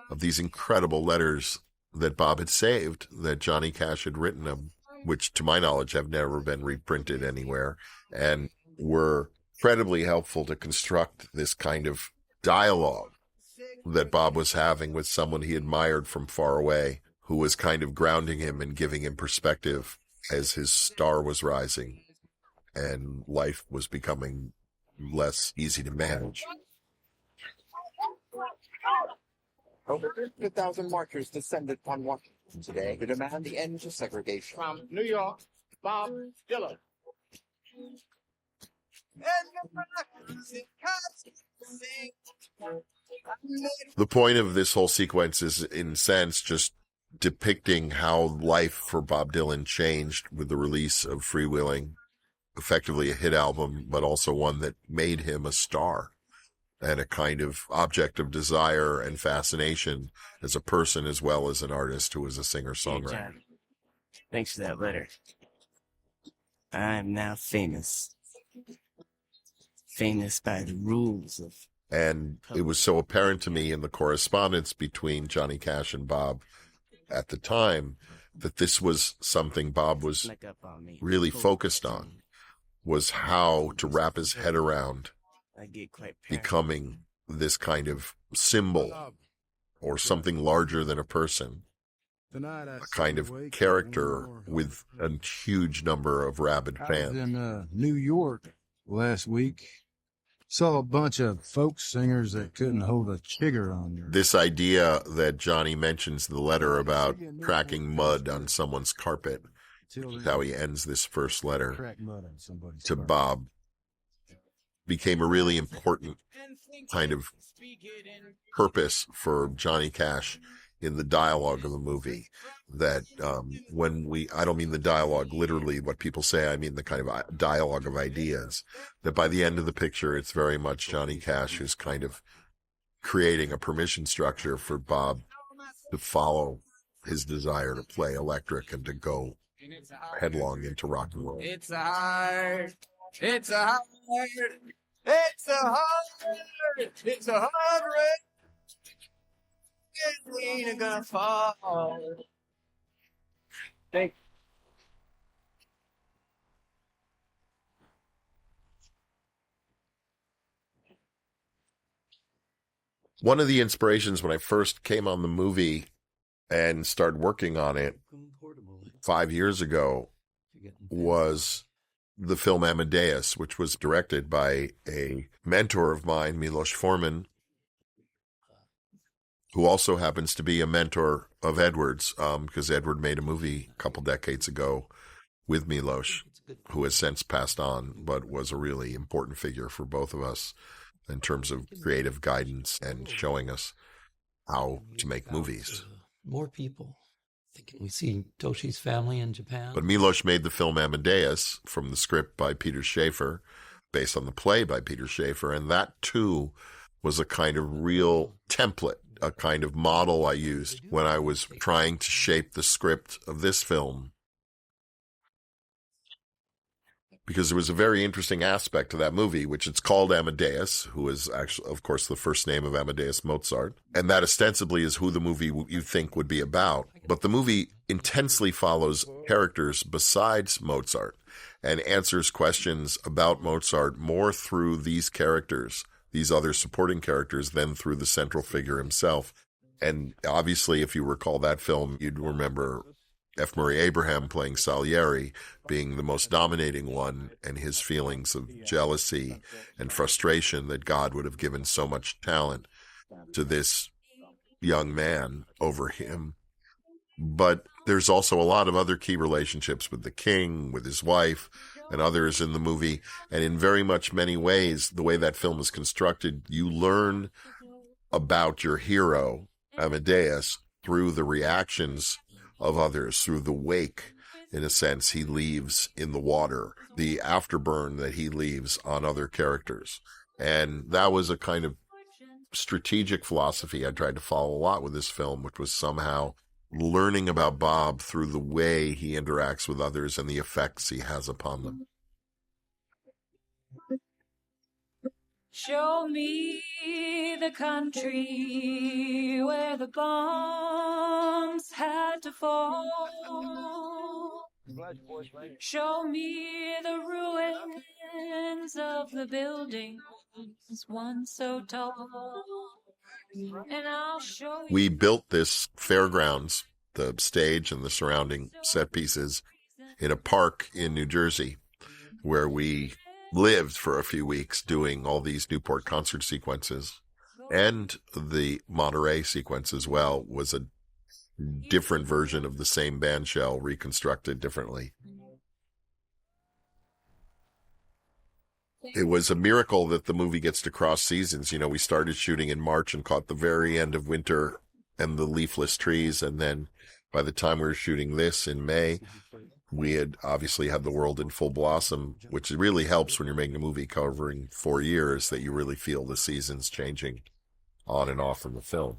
of these incredible letters that Bob had saved, that Johnny Cash had written them, which to my knowledge have never been reprinted anywhere, and were incredibly helpful to construct this kind of dialogue that Bob was having with someone he admired from far away, who was kind of grounding him and giving him perspective as his star was rising and life was becoming less easy to manage. Over 50,000 marchers descended on Washington today to demand the end to segregation. From New York, Bob Dylan. The point of this whole sequence is, in a sense, just depicting how life for Bob Dylan changed with the release of Freewheeling, effectively a hit album, but also one that made him a star. and a kind of object of desire and fascination as a person as well as an artist who was a Hey, singer-songwriter. John, thanks for that letter. I'm now famous. Famous by the rules of... And it was so apparent to me in the correspondence between Johnny Cash and Bob at the time that this was something Bob was Snuck up on me. really Cold focused on, was how to wrap his head around I get quite paranoid. becoming this kind of symbol or something larger than a person, Tonight I a kind of character with a huge number of rabid I was fans. in New York last week. Saw a bunch of folk singers that couldn't hold a chigger on their... This idea that Johnny mentions in the letter about cracking mud on someone's carpet, how he ends this first letter Crack mud on somebody's to carpet. Bob, became a really important kind of purpose for Johnny Cash in the dialogue of the movie. That I don't mean the dialogue literally what people say, I mean the kind of dialogue of ideas, that by the end of the picture, it's very much Johnny Cash who's kind of creating a permission structure for Bob to follow his desire to play electric and to go headlong into rock and roll. It's a hard, it's a hard, it's a hard, it's a hard rain. We ain't gonna fall. Thank One of the inspirations when I first came on the movie and started working on it 5 years ago was the film Amadeus, which was directed by a mentor of mine, Milos Forman, who also happens to be a mentor of Edward's, because Edward made a movie a couple decades ago with Milos, who has since passed on, but was a really important figure for both of us in terms of creative guidance and showing us how to make movies. More people. Thinking we see Toshi's family in Japan. But Milos made the film Amadeus from the script by Peter Schaefer, based on the play by Peter Schaefer, and that too was a kind of real template, a kind of model I used when I was trying to shape the script of this film. Because there was a very interesting aspect to that movie, which it's called Amadeus, who is actually, of course, the first name of Amadeus Mozart. And that ostensibly is who the movie you think would be about. But the movie intensely follows characters besides Mozart and answers questions about Mozart more through these characters, these other supporting characters, than through the central figure himself. And obviously, if you recall that film, you'd remember F. Murray Abraham playing Salieri being the most dominating one, and his feelings of jealousy and frustration that God would have given so much talent to this young man over him. But there's also a lot of other key relationships with the king, with his wife, and others in the movie. And in very much many ways, the way that film is constructed, you learn about your hero, Amadeus, through the reactions of others, through the wake, in a sense, he leaves in the water, the afterburn that he leaves on other characters. And that was a kind of strategic philosophy I tried to follow a lot with this film, which was somehow learning about Bob through the way he interacts with others and the effects he has upon them. Show me the country where the bombs had to fall. Show me the ruins of the buildings once so tall. And I'll show you. We built this fairgrounds, the stage and the surrounding set pieces, in a park in New Jersey, where we lived for a few weeks doing all these Newport concert sequences. And the Monterey sequence as well was a different version of the same band shell reconstructed differently. It was a miracle that the movie gets to cross seasons. You know, we started shooting in March and caught the very end of winter and the leafless trees. And then by the time we were shooting this in May, we had obviously had the world in full blossom, which really helps when you're making a movie covering 4 years, that you really feel the seasons changing on and off from the film.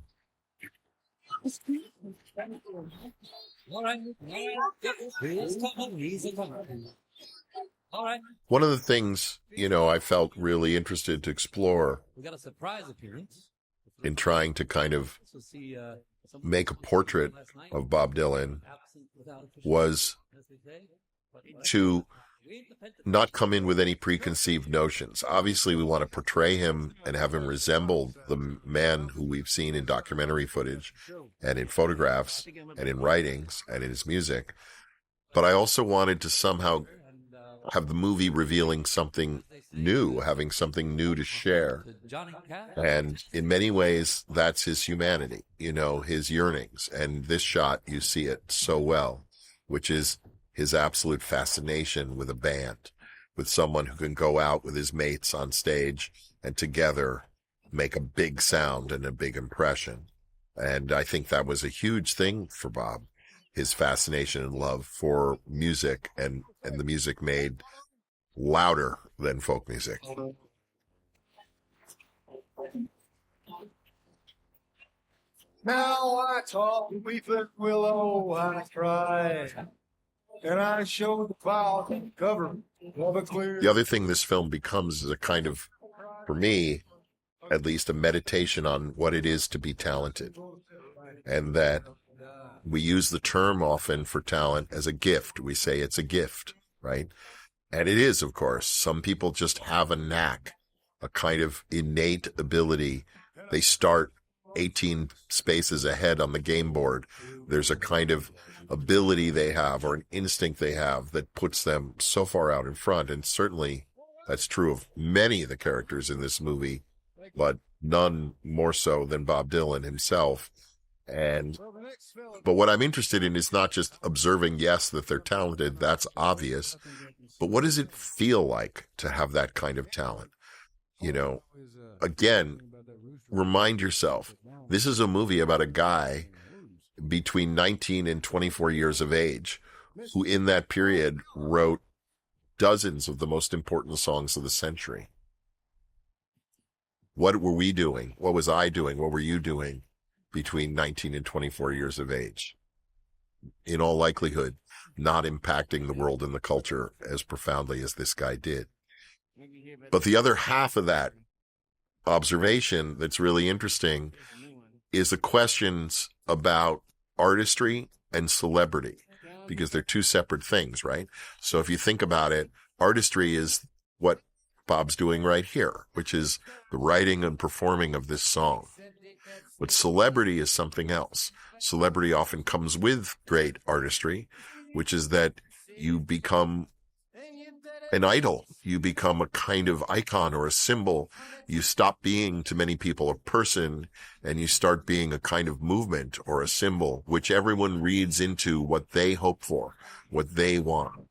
All right. One of the things, I felt really interested to explore We got a surprise appearance. in trying to kind of So see, make a portrait of Bob Dylan was to not come in with any preconceived notions. Obviously, we want to portray him and have him resemble the man who we've seen in documentary footage and in photographs and in writings and in his music. But I also wanted to somehow have the movie revealing something new, having something new to share. And in many ways, that's his humanity, his yearnings. And this shot, you see it so well, which is his absolute fascination with a band, with someone who can go out with his mates on stage and together make a big sound and a big impression. And I think that was a huge thing for Bob, his fascination and love for music and the music made louder than folk music. Now I talk to weeping willow, I cry, and I show the clouds cover of a clear. The other thing this film becomes is a kind of, for me, at least a meditation on what it is to be talented. And that we use the term often for talent as a gift. We say it's a gift, right? And it is, of course. Some people just have a knack, a kind of innate ability. They start 18 spaces ahead on the game board. There's a kind of ability they have or an instinct they have that puts them so far out in front. And certainly that's true of many of the characters in this movie, but none more so than Bob Dylan himself. But what I'm interested in is not just observing, yes, that they're talented. That's obvious. But what does it feel like to have that kind of talent? Again, remind yourself, this is a movie about a guy between 19 and 24 years of age who in that period wrote dozens of the most important songs of the century. What were we doing? What was I doing? What were you doing between 19 and 24 years of age? In all likelihood, not impacting the world and the culture as profoundly as this guy did. But the other half of that observation that's really interesting is the questions about artistry and celebrity, because they're two separate things, right? So if you think about it, artistry is what Bob's doing right here, which is the writing and performing of this song. But celebrity is something else. Celebrity often comes with great artistry, which is that you become an idol. You become a kind of icon or a symbol. You stop being, to many people, a person, and you start being a kind of movement or a symbol, which everyone reads into what they hope for, what they want,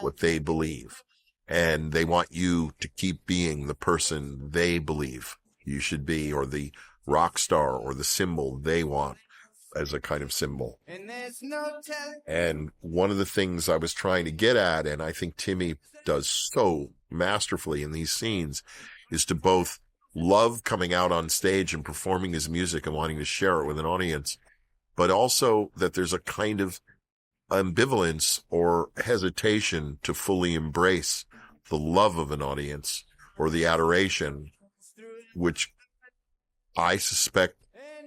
what they believe. And they want you to keep being the person they believe you should be, or the rock star or the symbol they want as a kind of symbol. And one of the things I was trying to get at, and I think Timmy does so masterfully in these scenes, is to both love coming out on stage and performing his music and wanting to share it with an audience, but also that there's a kind of ambivalence or hesitation to fully embrace the love of an audience or the adoration, which I suspect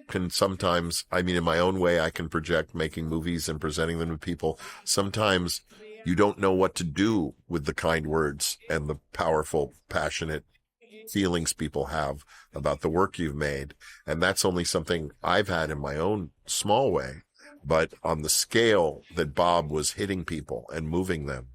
can sometimes, in my own way, I can project making movies and presenting them to people. Sometimes you don't know what to do with the kind words and the powerful, passionate feelings people have about the work you've made. And that's only something I've had in my own small way. But on the scale that Bob was hitting people and moving them,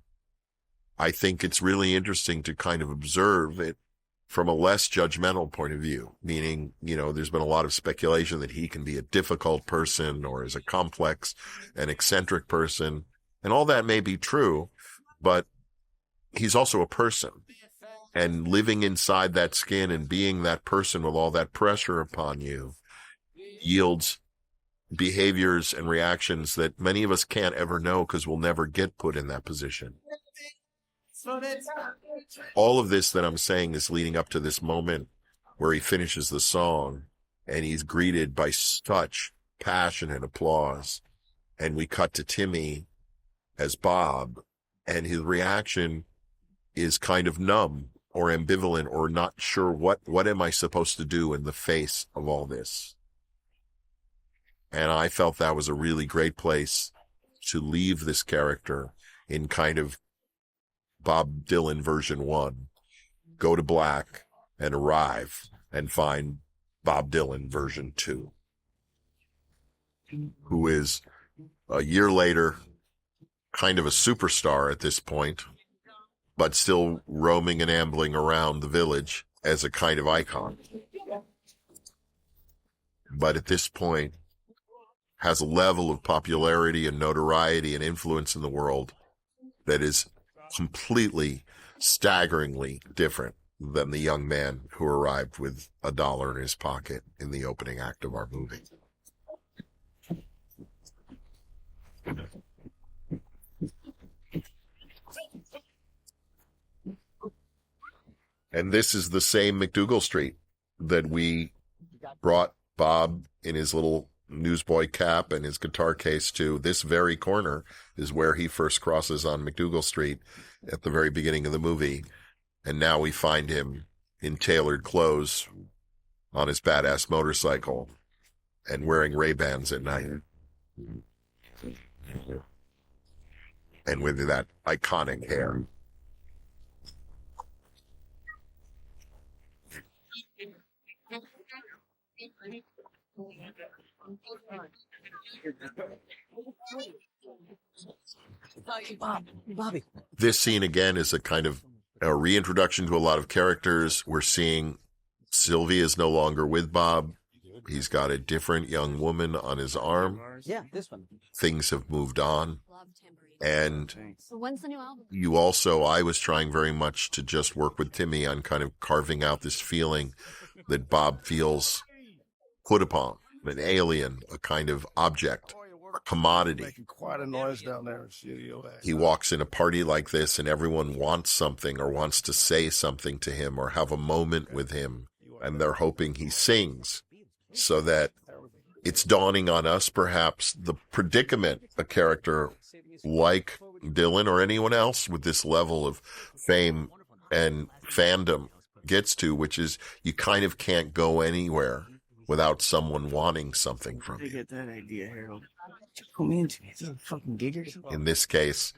I think it's really interesting to kind of observe it from a less judgmental point of view, meaning, there's been a lot of speculation that he can be a difficult person or is a complex and eccentric person. And all that may be true, but he's also a person. And living inside that skin and being that person with all that pressure upon you yields behaviors and reactions that many of us can't ever know because we'll never get put in that position. All of this that I'm saying is leading up to this moment where he finishes the song and he's greeted by such passionate applause. And we cut to Timmy as Bob, and his reaction is kind of numb or ambivalent or not sure what am I supposed to do in the face of all this. And I felt that was a really great place to leave this character in kind of Bob Dylan version 1, go to black and arrive and find Bob Dylan version 2, who is a year later kind of a superstar at this point, but still roaming and ambling around the village as a kind of icon. But at this point has a level of popularity and notoriety and influence in the world that is completely, staggeringly different than the young man who arrived with $1 in his pocket in the opening act of our movie. And this is the same McDougal Street that we brought Bob in his little newsboy cap and his guitar case to. This very corner is where he first crosses on McDougal Street at the very beginning of the movie. And now we find him in tailored clothes on his badass motorcycle and wearing Ray-Bans at night. And with that iconic hair. Bobby. This scene again is a kind of a reintroduction to a lot of characters. We're seeing Sylvie is no longer with Bob. He's got a different young woman on his arm. Yeah, this one. Things have moved on. And So when's the new album? you also, I was trying very much to just work with Timmy on kind of carving out this feeling that Bob feels put upon, an alien, a kind of object, a commodity. Making quite a noise down there in studio. He walks in a party like this and everyone wants something or wants to say something to him or have a moment with him. And they're hoping he sings so that it's dawning on us, perhaps, the predicament a character like Dylan or anyone else with this level of fame and fandom gets to, which is you kind of can't go anywhere without someone wanting something from Where'd you. you get that idea, Harold? What you come into? Is it a fucking gig or something? In this case,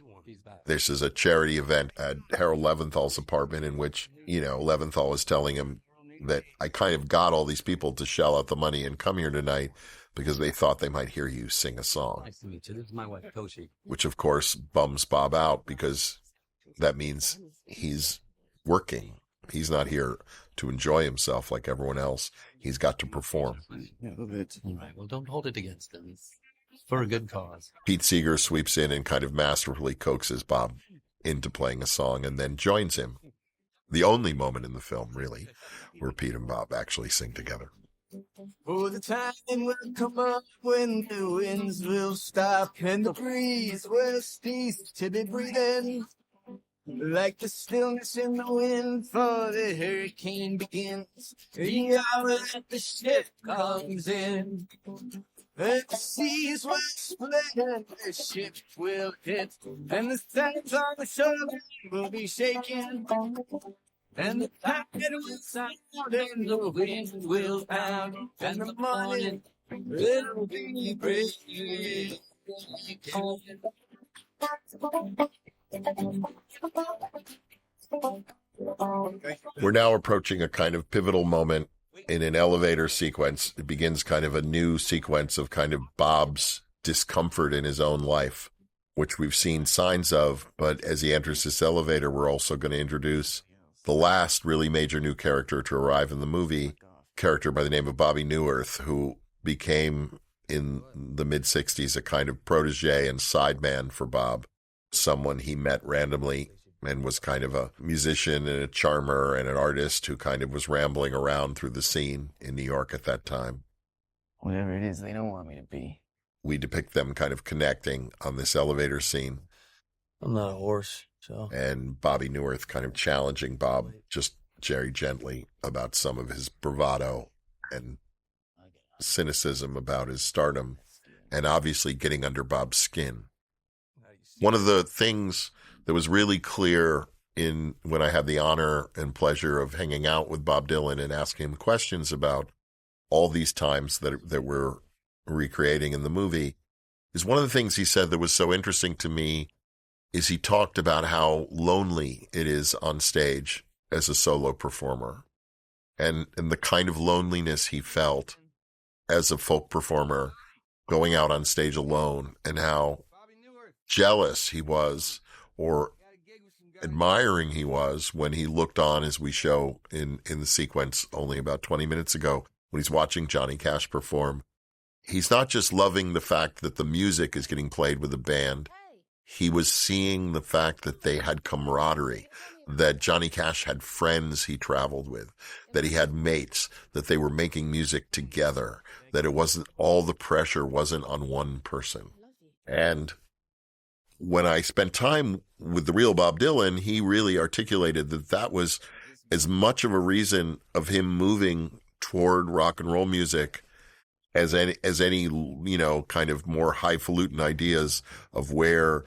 this is a charity event at Harold Leventhal's apartment in which, Leventhal is telling him that I kind of got all these people to shell out the money and come here tonight because they thought they might hear you sing a song. Nice to meet you. This is my wife, Toshi. Which of course bums Bob out because that means he's working. He's not here to enjoy himself like everyone else. He's got to perform. Yeah, a little bit. All right, well, don't hold it against him. It's for a good cause. Pete Seeger sweeps in and kind of masterfully coaxes Bob into playing a song and then joins him. The only moment in the film, really, where Pete and Bob actually sing together. Oh, the time will come up when the winds will stop and the breeze will cease to be breathing. Like the stillness in the wind for the hurricane begins. The hour that the ship comes in. And the seas will split and the ship will hit. And the sands on the shore will be shaking. And the tide will sound and the wind will pound. And the morning will be breaking. We're now approaching a kind of pivotal moment in an elevator sequence. It begins kind of a new sequence of kind of Bob's discomfort in his own life, which we've seen signs of. But as he enters this elevator, we're also going to introduce the last really major new character to arrive in the movie, character by the name of Bobby Newirth, who became in the mid-60s a kind of protege and sideman for Bob, someone he met randomly and was kind of a musician and a charmer and an artist who kind of was rambling around through the scene in New York at that time. whatever it is they don't want me to be. We depict them kind of connecting on this elevator scene. I'm not a horse, so. And Bobby Newirth kind of challenging Bob just very gently about some of his bravado and cynicism about his stardom, and obviously getting under Bob's skin. One of the things that was really clear in when I had the honor and pleasure of hanging out with Bob Dylan and asking him questions about all these times that we're recreating in the movie, is one of the things he said that was so interesting to me is he talked about how lonely it is on stage as a solo performer, and the kind of loneliness he felt as a folk performer going out on stage alone, and how jealous he was or admiring he was when he looked on, as we show in the sequence only about 20 minutes ago, when he's watching Johnny Cash perform. He's not just loving the fact that the music is getting played with a band. He was seeing the fact that they had camaraderie, that Johnny Cash had friends he traveled with, that he had mates, that they were making music together, that it wasn't, all the pressure wasn't on one person. And when I spent time with the real Bob Dylan, he really articulated that that was as much of a reason of him moving toward rock and roll music as any, you know, kind of more highfalutin ideas of where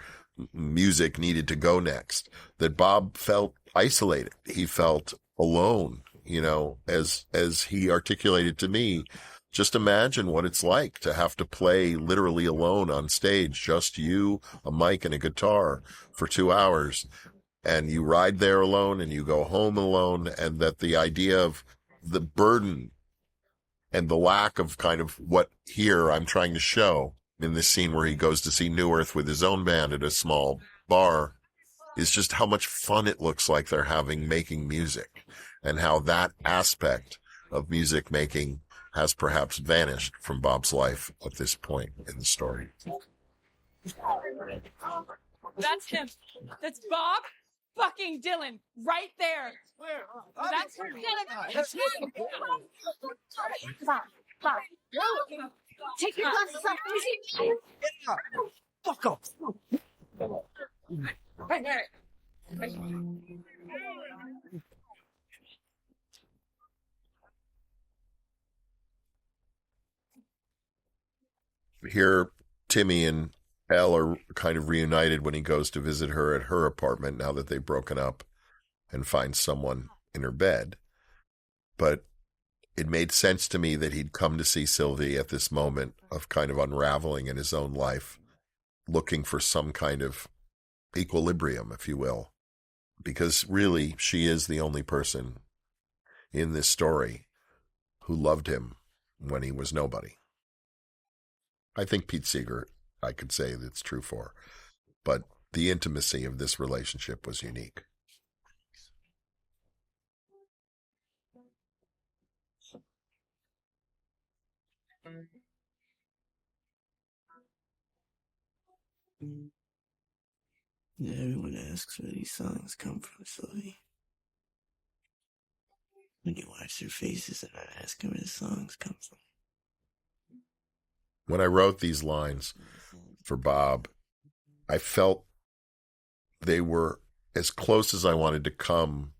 music needed to go next. That Bob felt isolated. He felt alone, you know, as he articulated to me. Just imagine what it's like to have to play literally alone on stage, just you, a mic, and a guitar for 2 hours. And you ride there alone and you go home alone. And that the idea of the burden and the lack of kind of what here I'm trying to show in this scene where he goes to see Newirth with his own band at a small bar is just how much fun it looks like they're having making music, and how that aspect of music making has perhaps vanished from Bob's life at this point in the story. That's him. That's Bob fucking Dylan right there. Where? That's where Dylan. Bob. Take your glasses off. Fuck off. Hey. Here, Timmy and Elle are kind of reunited when he goes to visit her at her apartment now that they've broken up, and finds someone in her bed. But it made sense to me that he'd come to see Sylvie at this moment of kind of unraveling in his own life, looking for some kind of equilibrium, if you will, because really she is the only person in this story who loved him when he was nobody. I think Pete Seeger, I could say that's true for, but the intimacy of this relationship was unique. Yeah, everyone asks where these songs come from, Sylvie. When you watch their faces, and I ask where the songs come from. When I wrote these lines for Bob, I felt they were as close as I wanted to come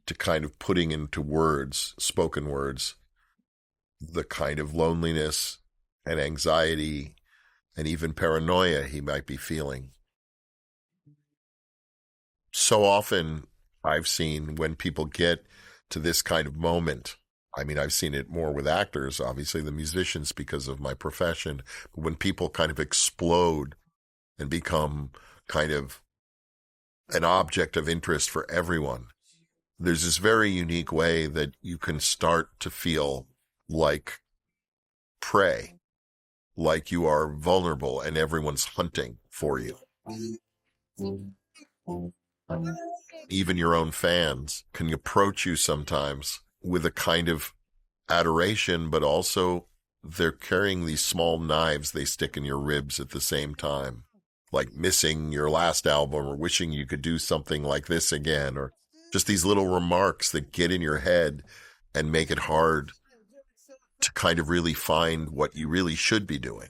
to kind of putting into words, spoken words, the kind of loneliness and anxiety and even paranoia he might be feeling. So often I've seen when people get to this kind of moment, I mean, I've seen it more with actors, obviously the musicians because of my profession, but when people kind of explode and become kind of an object of interest for everyone, there's this very unique way that you can start to feel like prey, like you are vulnerable and everyone's hunting for you. Even your own fans can approach you sometimes with a kind of adoration, but also they're carrying these small knives they stick in your ribs at the same time, like missing your last album or wishing you could do something like this again, or just these little remarks that get in your head and make it hard to kind of really find what you really should be doing.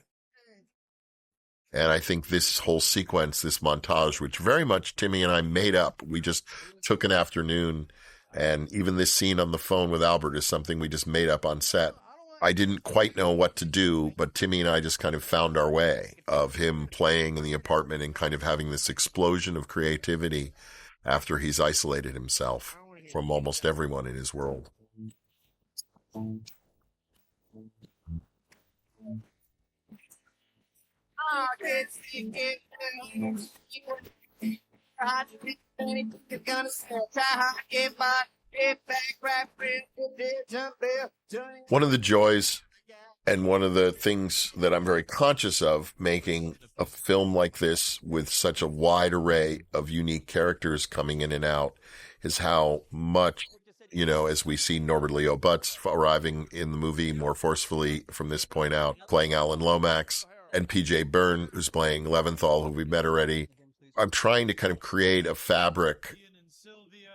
And I think this whole sequence, this montage, which very much Timmy and I made up, we just took an afternoon, and even this scene on the phone with Albert is something we just made up on set. I didn't quite know what to do, but Timmy and I just kind of found our way of him playing in the apartment and kind of having this explosion of creativity after he's isolated himself from almost everyone in his world. One of the joys and one of the things that I'm very conscious of making a film like this with such a wide array of unique characters coming in and out is how much, you know, as we see Norbert Leo Butz arriving in the movie more forcefully from this point out, playing Alan Lomax, and P.J. Byrne, who's playing Leventhal, who we've met already. I'm trying to kind of create a fabric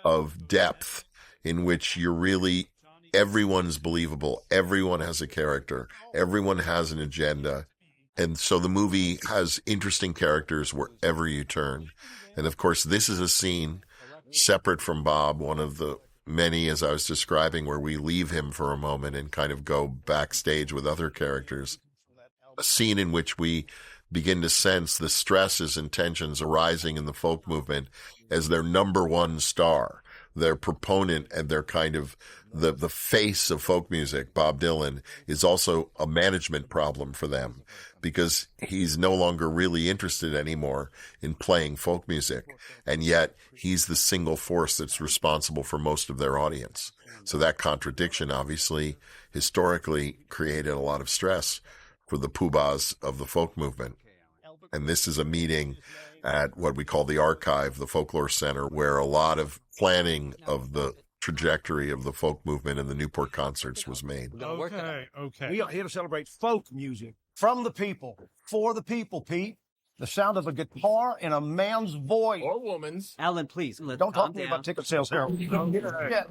of depth in which you're really, everyone's believable. Everyone has a character. Everyone has an agenda. And so the movie has interesting characters wherever you turn. And of course, this is a scene separate from Bob, one of the many, as I was describing, where we leave him for a moment and kind of go backstage with other characters. A scene in which we begin to sense the stresses and tensions arising in the folk movement as their number one star, their proponent and their kind of the face of folk music, Bob Dylan, is also a management problem for them because he's no longer really interested anymore in playing folk music. And yet he's the single force that's responsible for most of their audience. So that contradiction obviously historically created a lot of stress for the poobahs of the folk movement. And this is a meeting at what we call the Archive, the Folklore Center, where a lot of planning of the trajectory of the folk movement and the Newport concerts was made. Okay. We are here to celebrate folk music from the people, for the people, Pete. The sound of a guitar in a man's voice. Or woman's. Alan, please. Don't talk to me about ticket sales, Harold. Yeah.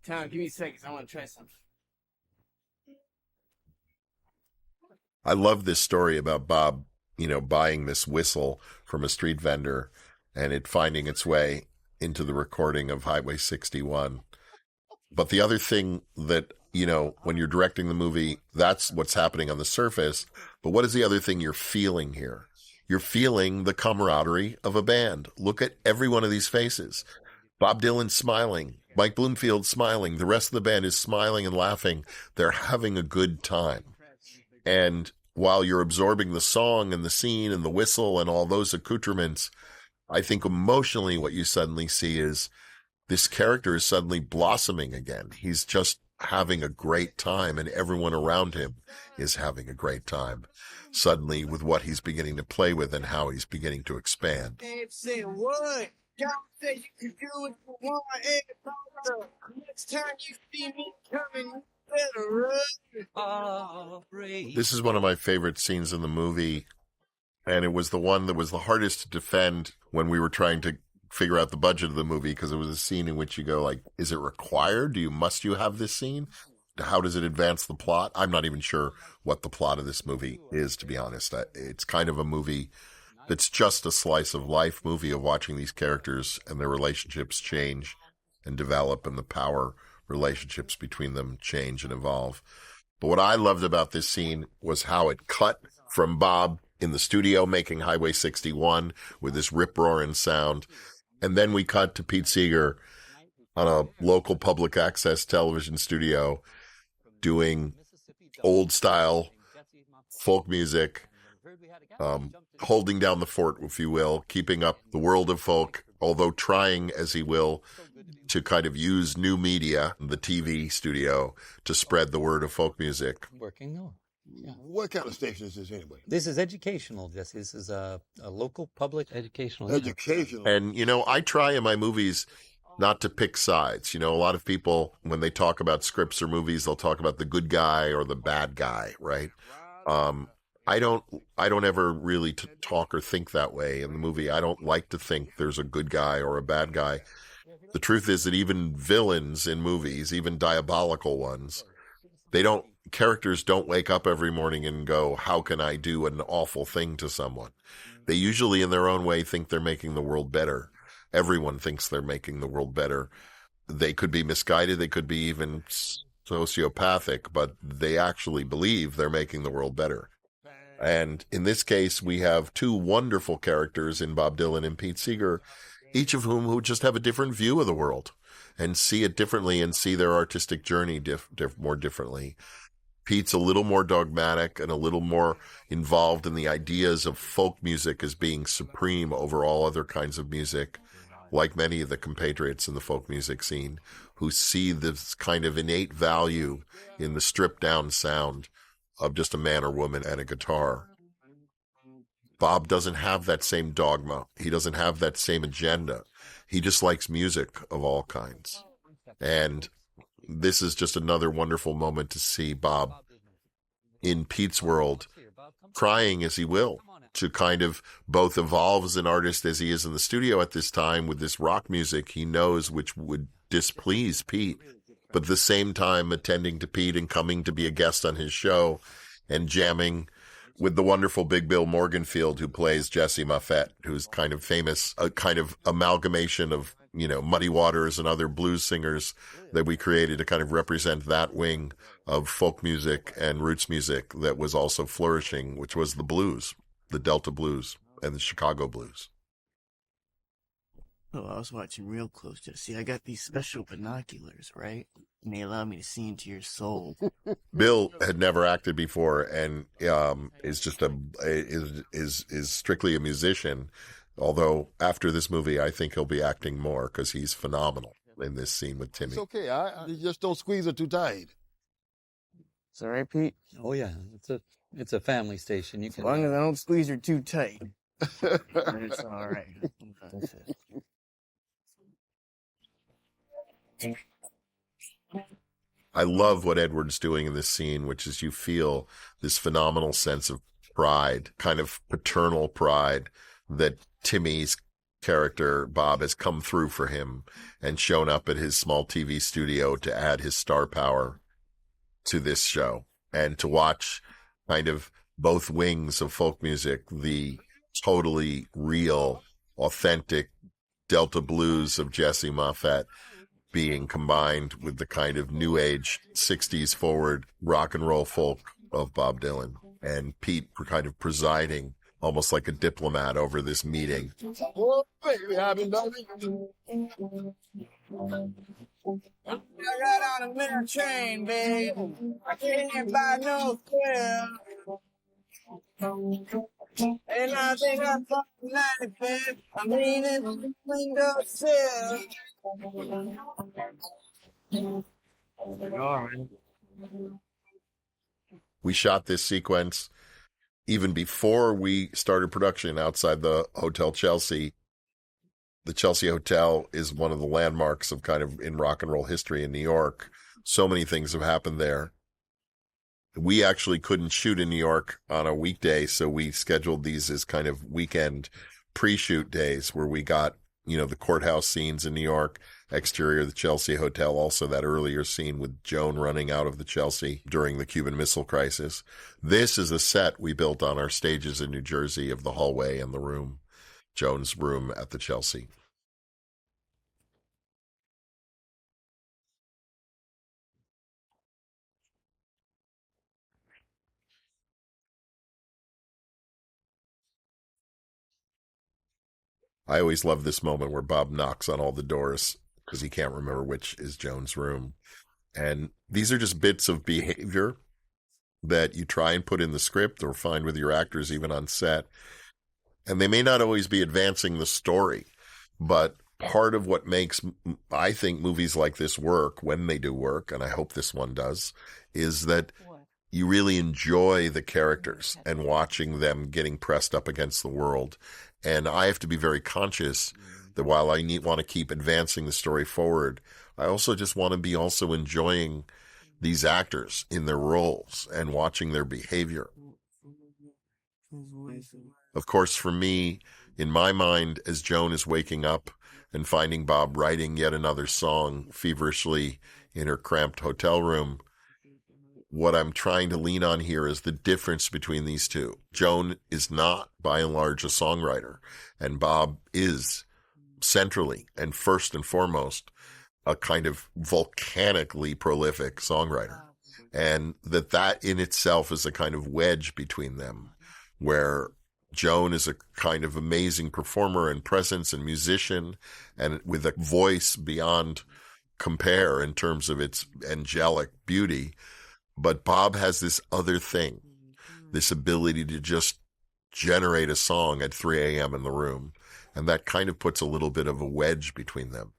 Tom, give me seconds. I want to try something. I love this story about Bob, buying this whistle from a street vendor and it finding its way into the recording of Highway 61. But the other thing that, when you're directing the movie, that's what's happening on the surface. But what is the other thing you're feeling here? You're feeling the camaraderie of a band. Look at every one of these faces. Bob Dylan smiling, Mike Bloomfield smiling. The rest of the band is smiling and laughing. They're having a good time. And while you're absorbing the song and the scene and the whistle and all those accoutrements, I think emotionally what you suddenly see is this character is suddenly blossoming again. He's just having a great time and everyone around him is having a great time suddenly with what he's beginning to play with and how he's beginning to expand. Say what? God said you could do it for one. Next time you see me coming, this is one of my favorite scenes in the movie, and it was the one that was the hardest to defend when we were trying to figure out the budget of the movie, because it was a scene in which you go like, is it required? Must you have this scene? How does it advance the plot? I'm not even sure what the plot of this movie is, to be honest. It's kind of a movie that's just a slice of life movie of watching these characters and their relationships change and develop and the power relationships between them change and evolve. But what I loved about this scene was how it cut from Bob in the studio making Highway 61 with this rip-roaring sound. And then we cut to Pete Seeger on a local public access television studio doing old style folk music, holding down the fort, if you will, keeping up the world of folk, although trying, as he will, to kind of use new media, the TV studio, to spread the word of folk music. Working on. Yeah. What kind of station is this anyway? This is educational, Jesse. This is a local public educational. Educational. And, I try in my movies not to pick sides. A lot of people, when they talk about scripts or movies, they'll talk about the good guy or the bad guy, right? I don't ever really talk or think that way in the movie. I don't like to think there's a good guy or a bad guy. The truth is that even villains in movies, even diabolical ones, characters don't wake up every morning and go, how can I do an awful thing to someone? They usually, in their own way, think they're making the world better. Everyone thinks they're making the world better. They could be misguided. They could be even sociopathic, but they actually believe they're making the world better. And in this case, we have two wonderful characters in Bob Dylan and Pete Seeger, each of who just have a different view of the world and see it differently and see their artistic journey more differently. Pete's a little more dogmatic and a little more involved in the ideas of folk music as being supreme over all other kinds of music, like many of the compatriots in the folk music scene, who see this kind of innate value in the stripped-down sound of just a man or woman and a guitar. Bob doesn't have that same dogma. He doesn't have that same agenda. He just likes music of all kinds. And this is just another wonderful moment to see Bob in Pete's world crying as he will, to kind of both evolve as an artist as he is in the studio at this time with this rock music he knows which would displease Pete, but at the same time attending to Pete and coming to be a guest on his show and jamming with the wonderful Big Bill Morganfield, who plays Jesse Moffett, who's kind of famous, a kind of amalgamation of, Muddy Waters and other blues singers that we created to kind of represent that wing of folk music and roots music that was also flourishing, which was the blues, the Delta blues and the Chicago blues. Oh, I was watching real close, Jesse. I got these special binoculars, right? And they allow me to see into your soul. Bill had never acted before and is just is strictly a musician. Although after this movie, I think he'll be acting more because he's phenomenal in this scene with Timmy. It's okay. You just don't squeeze it too tight. It's all right, Pete? Oh, yeah. It's a family station. You can... As long as I don't squeeze her too tight. It's all right. That's it. I love what Edward's doing in this scene, which is you feel this phenomenal sense of pride, kind of paternal pride, that Timmy's character, Bob, has come through for him and shown up at his small TV studio to add his star power to this show. And to watch kind of both wings of folk music, the totally real, authentic Delta blues of Jesse Moffett being combined with the kind of new age 60s forward rock and roll folk of Bob Dylan, and Pete kind of presiding almost like a diplomat over this meeting. Oh, baby, I've been loving you. I got on a mirror train, babe. I can't buy no thrill. And I think I'm fucking 95. I'm leaning on the windowsill. We shot this sequence even before we started production outside the Hotel Chelsea. The Chelsea Hotel is one of the landmarks of kind of in rock and roll history in New York. So many things have happened there. We actually couldn't shoot in New York on a weekday, so we scheduled these as kind of weekend pre-shoot days where we got, the courthouse scenes in New York, exterior of the Chelsea Hotel, also that earlier scene with Joan running out of the Chelsea during the Cuban Missile Crisis. This is a set we built on our stages in New Jersey of the hallway and the room, Joan's room at the Chelsea. I always love this moment where Bob knocks on all the doors because he can't remember which is Joan's room. And these are just bits of behavior that you try and put in the script or find with your actors even on set. And they may not always be advancing the story, but part of what makes, I think, movies like this work, when they do work, and I hope this one does, is that you really enjoy the characters and watching them getting pressed up against the world. And I have to be very conscious that while I want to keep advancing the story forward, I also just want to be also enjoying these actors in their roles and watching their behavior. Of course, for me, In my mind, as Joan is waking up and finding Bob writing yet another song feverishly in her cramped hotel room, what I'm trying to lean on here is the difference between these two. Joan is not, by and large, a songwriter, and Bob is, centrally and first and foremost, a kind of volcanically prolific songwriter. And that in itself is a kind of wedge between them, where Joan is a kind of amazing performer and presence and musician, and with a voice beyond compare in terms of its angelic beauty. But Bob has this other thing, this ability to just generate a song at 3 a.m. in the room. And that kind of puts a little bit of a wedge between them.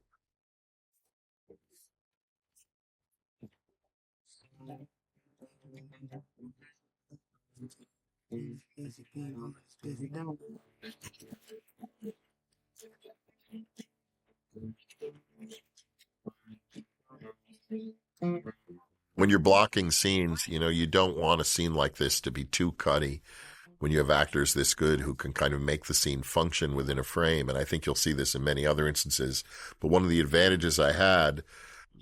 When you're blocking scenes, you don't want a scene like this to be too cutty when you have actors this good who can kind of make the scene function within a frame. And I think you'll see this in many other instances. But one of the advantages I had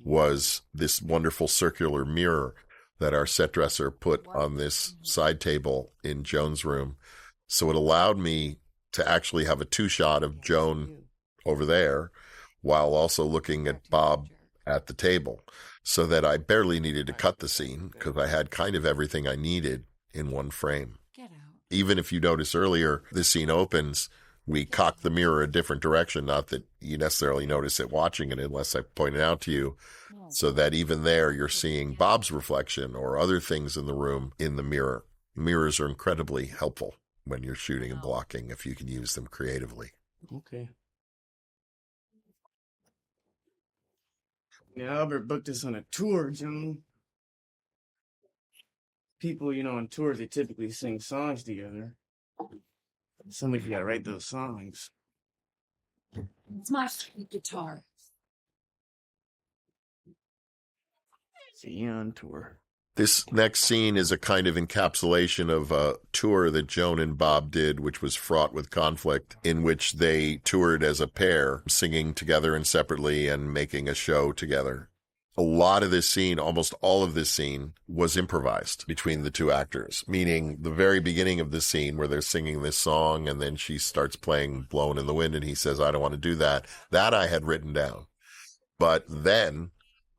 was this wonderful circular mirror that our set dresser put on this side table in Joan's room. So it allowed me to actually have a 2-shot of Joan over there while also looking at Bob at the table, so that I barely needed to cut the scene because I had kind of everything I needed in one frame. Even if you notice earlier, this scene opens, we cock the mirror a different direction, not that you necessarily notice it watching it unless I point it out to you, so that even there you're seeing Bob's reflection or other things in the room in the mirror. Mirrors are incredibly helpful when you're shooting and blocking if you can use them creatively. Okay. Yeah, Albert booked us on a tour, Joan. People, on tours, they typically sing songs together. Somebody gotta write those songs. It's my guitar. See you on tour. This next scene is a kind of encapsulation of a tour that Joan and Bob did, which was fraught with conflict, in which they toured as a pair, singing together and separately and making a show together. A lot of this scene, almost all of this scene, was improvised between the two actors, meaning the very beginning of the scene where they're singing this song and then she starts playing Blowin' in the Wind and he says, I don't want to do that. That I had written down. But then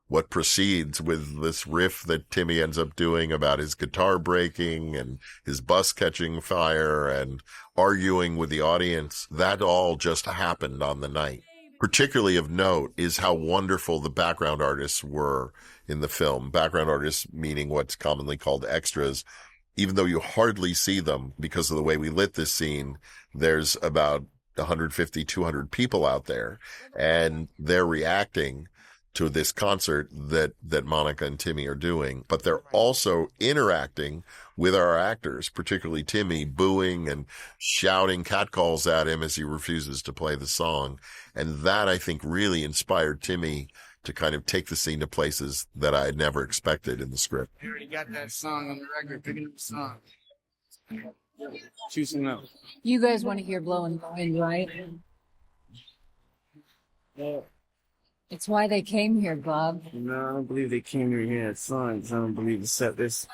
what proceeds with this riff that Timmy ends up doing about his guitar breaking and his bus catching fire and arguing with the audience, that all just happened on the night. Particularly of note is how wonderful the background artists were in the film. Background artists meaning what's commonly called extras. Even though you hardly see them because of the way we lit this scene, there's about 150, 200 people out there, and they're reacting to this concert that Monica and Timmy are doing, but they're also interacting with our actors, particularly Timmy, booing and shouting catcalls at him as he refuses to play the song. And that, I think, really inspired Timmy to kind of take the scene to places that I had never expected in the script. You already got that song on the record. Pick another song. Choose some else. You guys want to hear Blowin' in the Wind, right? Yeah. It's why they came here, Bob. No, I don't believe they came here to hear that song. I don't believe the set list.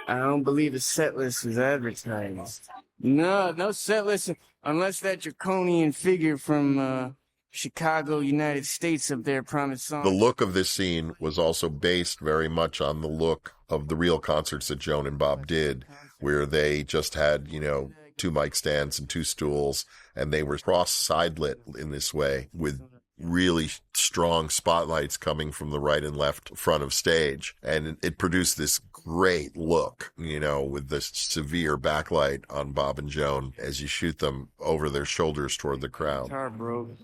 I don't believe the set list was advertised. No set list, unless that draconian figure from Chicago, United States up there promised songs. The look of this scene was also based very much on the look of the real concerts that Joan and Bob did, where they just had, 2 mic stands and 2 stools, and they were cross-side lit in this way with really strong spotlights coming from the right and left front of stage. And it produced this great look, with this severe backlight on Bob and Joan as you shoot them over their shoulders toward the crowd. Guitar broke.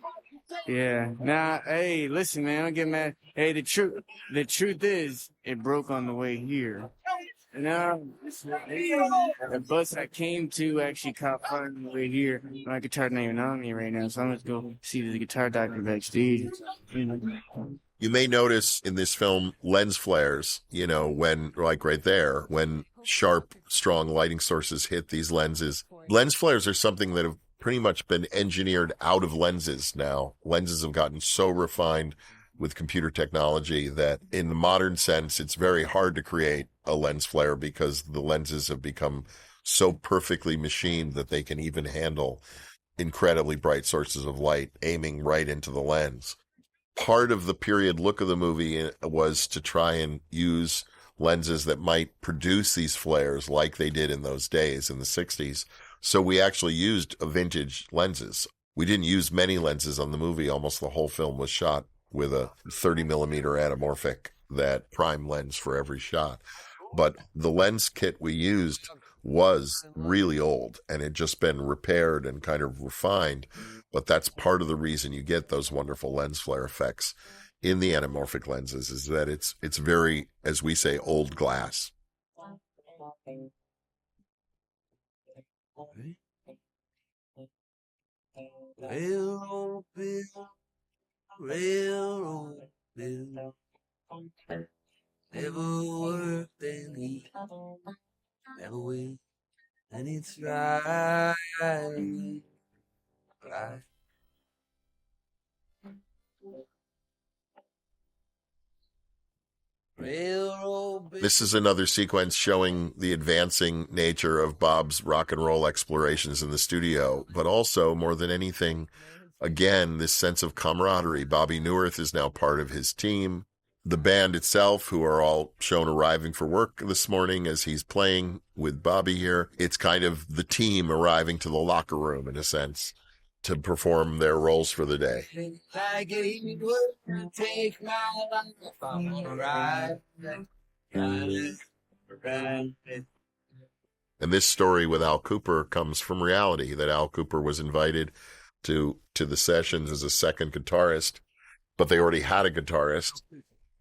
Yeah. Nah, hey, listen, man, don't get mad. Hey, the truth is, it broke on the way here. No, the bus I came to actually caught fire on the way here. My guitar's not even on me right now, so I'm going to go see the guitar doctor backstage. You may notice in this film lens flares, when, like right there, when sharp, strong lighting sources hit these lenses. Lens flares are something that have pretty much been engineered out of lenses now. Lenses have gotten so refined with computer technology that in the modern sense, it's very hard to create a lens flare because the lenses have become so perfectly machined that they can even handle incredibly bright sources of light aiming right into the lens. Part of the period look of the movie was to try and use lenses that might produce these flares like they did in those days in the 60s. So we actually used vintage lenses. We didn't use many lenses on the movie. Almost the whole film was shot with a 30 millimeter anamorphic, that prime lens for every shot. But the lens kit we used was really old and had just been repaired and kind of refined. But that's part of the reason you get those wonderful lens flare effects in the anamorphic lenses, is that it's very, as we say, old glass. Railroad Bill, Railroad Bill, never worked and he never wait, and it's right, right. Railroad Bill. This is another sequence showing the advancing nature of Bob's rock and roll explorations in the studio, but also, more than anything, again, this sense of camaraderie. Bobby Newirth is now part of his team. The band itself, who are all shown arriving for work this morning as he's playing with Bobby here, it's kind of the team arriving to the locker room, in a sense, to perform their roles for the day. Like it would take my life on a ride. And this story with Al Cooper comes from reality, that Al Cooper was invited to the sessions as a second guitarist, but they already had a guitarist.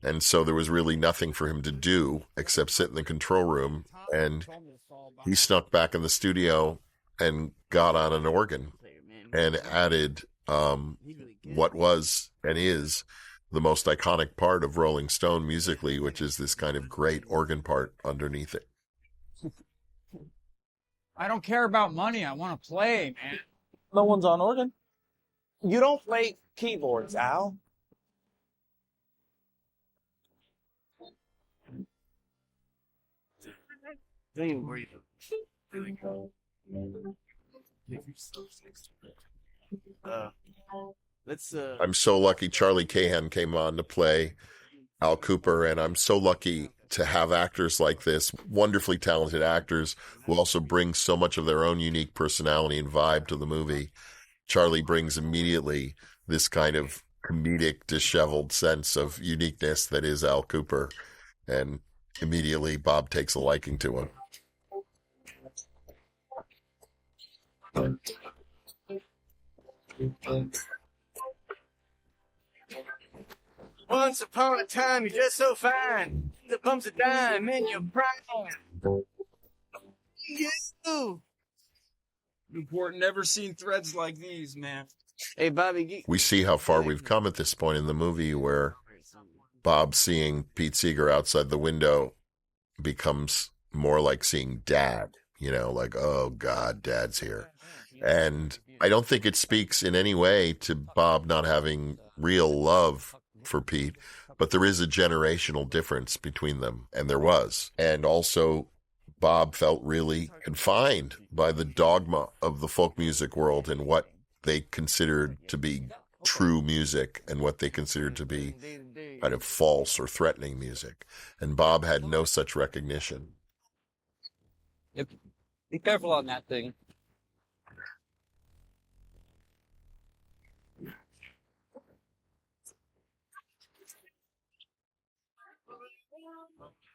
And so there was really nothing for him to do except sit in the control room. And he snuck back in the studio and got on an organ and added what was and is the most iconic part of Rolling Stone musically, which is this kind of great organ part underneath it. I don't care about money. I want to play, man. No one's on organ? You don't play keyboards, Al. Don't even worry about it. I'm so lucky Charlie Cahan came on to play Al Cooper, and I'm so lucky to have actors like this, wonderfully talented actors who also bring so much of their own unique personality and vibe to the movie. Charlie brings immediately this kind of comedic, disheveled sense of uniqueness that is Al Cooper, and immediately Bob takes a liking to him. Once upon a time, you're just so fine. The bumps a dime in your prime. You. Newport never seen threads like these, man. Hey, Bobby. We see how far we've come at this point in the movie, where Bob seeing Pete Seeger outside the window becomes more like seeing Dad, you know, like, oh God, Dad's here. And I don't think it speaks in any way to Bob not having real love for Pete, but there is a generational difference between them, and there was. And also, Bob felt really confined by the dogma of the folk music world and what they considered to be true music and what they considered to be kind of false or threatening music. And Bob had no such recognition. Yep. Be careful on that thing.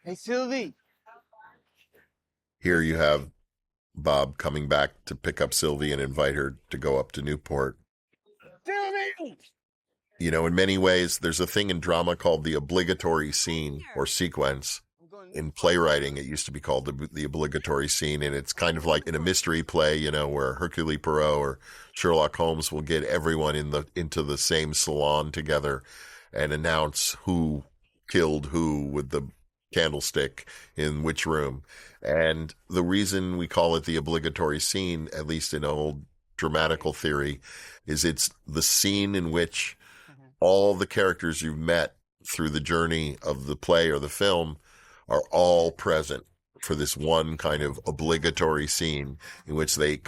Hey, Sylvie. Here you have Bob coming back to pick up Sylvie and invite her to go up to Newport. Sylvie! You know, in many ways, there's a thing in drama called the obligatory scene or sequence. In playwriting, it used to be called the obligatory scene, and it's kind of like in a mystery play, you know, where Hercule Poirot or Sherlock Holmes will get everyone into the same salon together and announce who killed who with the candlestick in which room. And the reason we call it the obligatory scene, at least in old dramatical theory is it's the scene in which all the characters you've met through the journey of the play or the film are all present for this one kind of obligatory scene in which they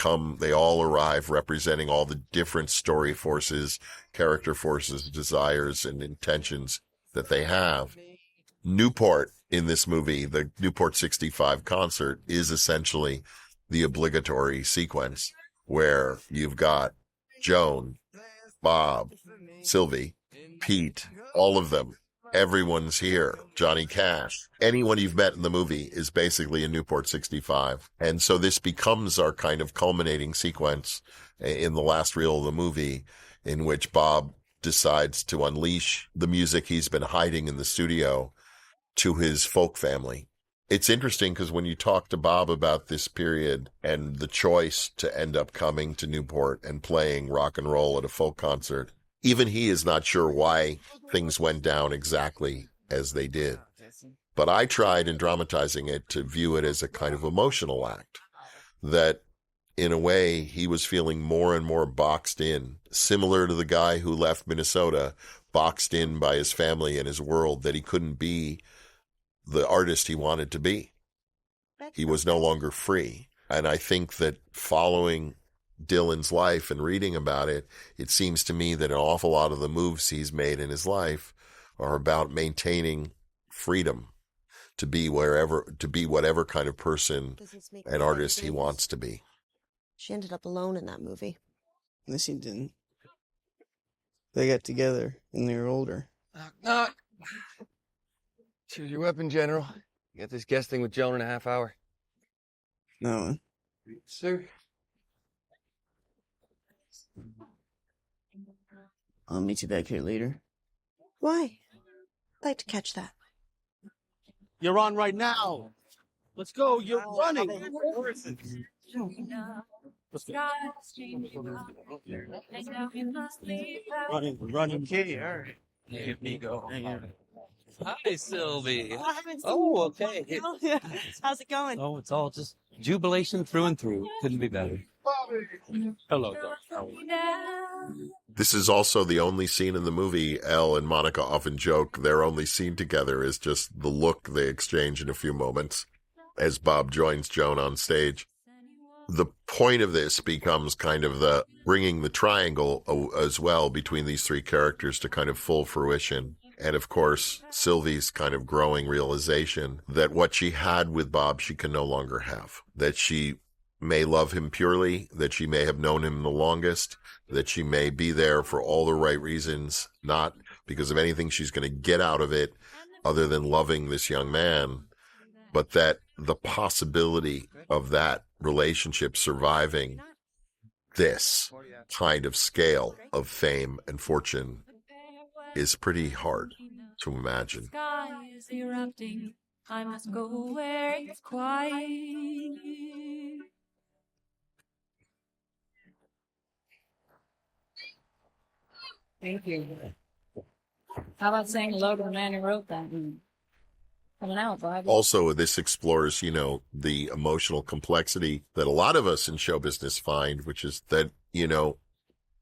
all arrive representing all the different story forces, character forces, desires, and intentions that they have. Newport in this movie, the Newport 65 concert, is essentially the obligatory sequence where you've got Joan, Bob, Sylvie, Pete, all of them. Everyone's here. Johnny Cash. Anyone you've met in the movie is basically a Newport 65. And so this becomes our kind of culminating sequence in the last reel of the movie in which Bob decides to unleash the music he's been hiding in the studio to his folk family. It's interesting because when you talk to Bob about this period and the choice to end up coming to Newport and playing rock and roll at a folk concert, even he is not sure why things went down exactly as they did. But I tried in dramatizing it to view it as a kind of emotional act, that in a way he was feeling more and more boxed in, similar to the guy who left Minnesota, boxed in by his family and his world, that he couldn't be the artist he wanted to be. He was no longer free. And I think that following Dylan's life and reading about it, it seems to me that an awful lot of the moves he's made in his life are about maintaining freedom to be whatever kind of person and artist he wants to be. She ended up alone in that movie. No, she didn't. They got together and they were older. Knock, knock. Choose your weapon, General. You got this guesting with Joan in a half hour. No. Sir? I'll meet you back here later. Why? I'd like to catch that. You're on right now. Let's go. You're running. Running. Okay, all right. Here we go. Hi, Sylvie. Oh, okay. How's it going? Oh, it's all just jubilation through and through. Couldn't be better. Hello, Doc. This is also the only scene in the movie. Elle and Monica often joke their only scene together is just the look they exchange in a few moments as Bob joins Joan on stage. The point of this becomes kind of the bringing the triangle as well between these three characters to kind of full fruition. And of course, Sylvie's kind of growing realization that what she had with Bob, she can no longer have. That she may love him purely, that she may have known him the longest, that she may be there for all the right reasons, not because of anything she's going to get out of it other than loving this young man, but that the possibility of that relationship surviving this kind of scale of fame and fortune is pretty hard to imagine. Sky is erupting. I must go where it's quiet. Thank you. How about saying hello to the man who wrote that? Coming out, Bob. Also, this explores, the emotional complexity that a lot of us in show business find, which is that,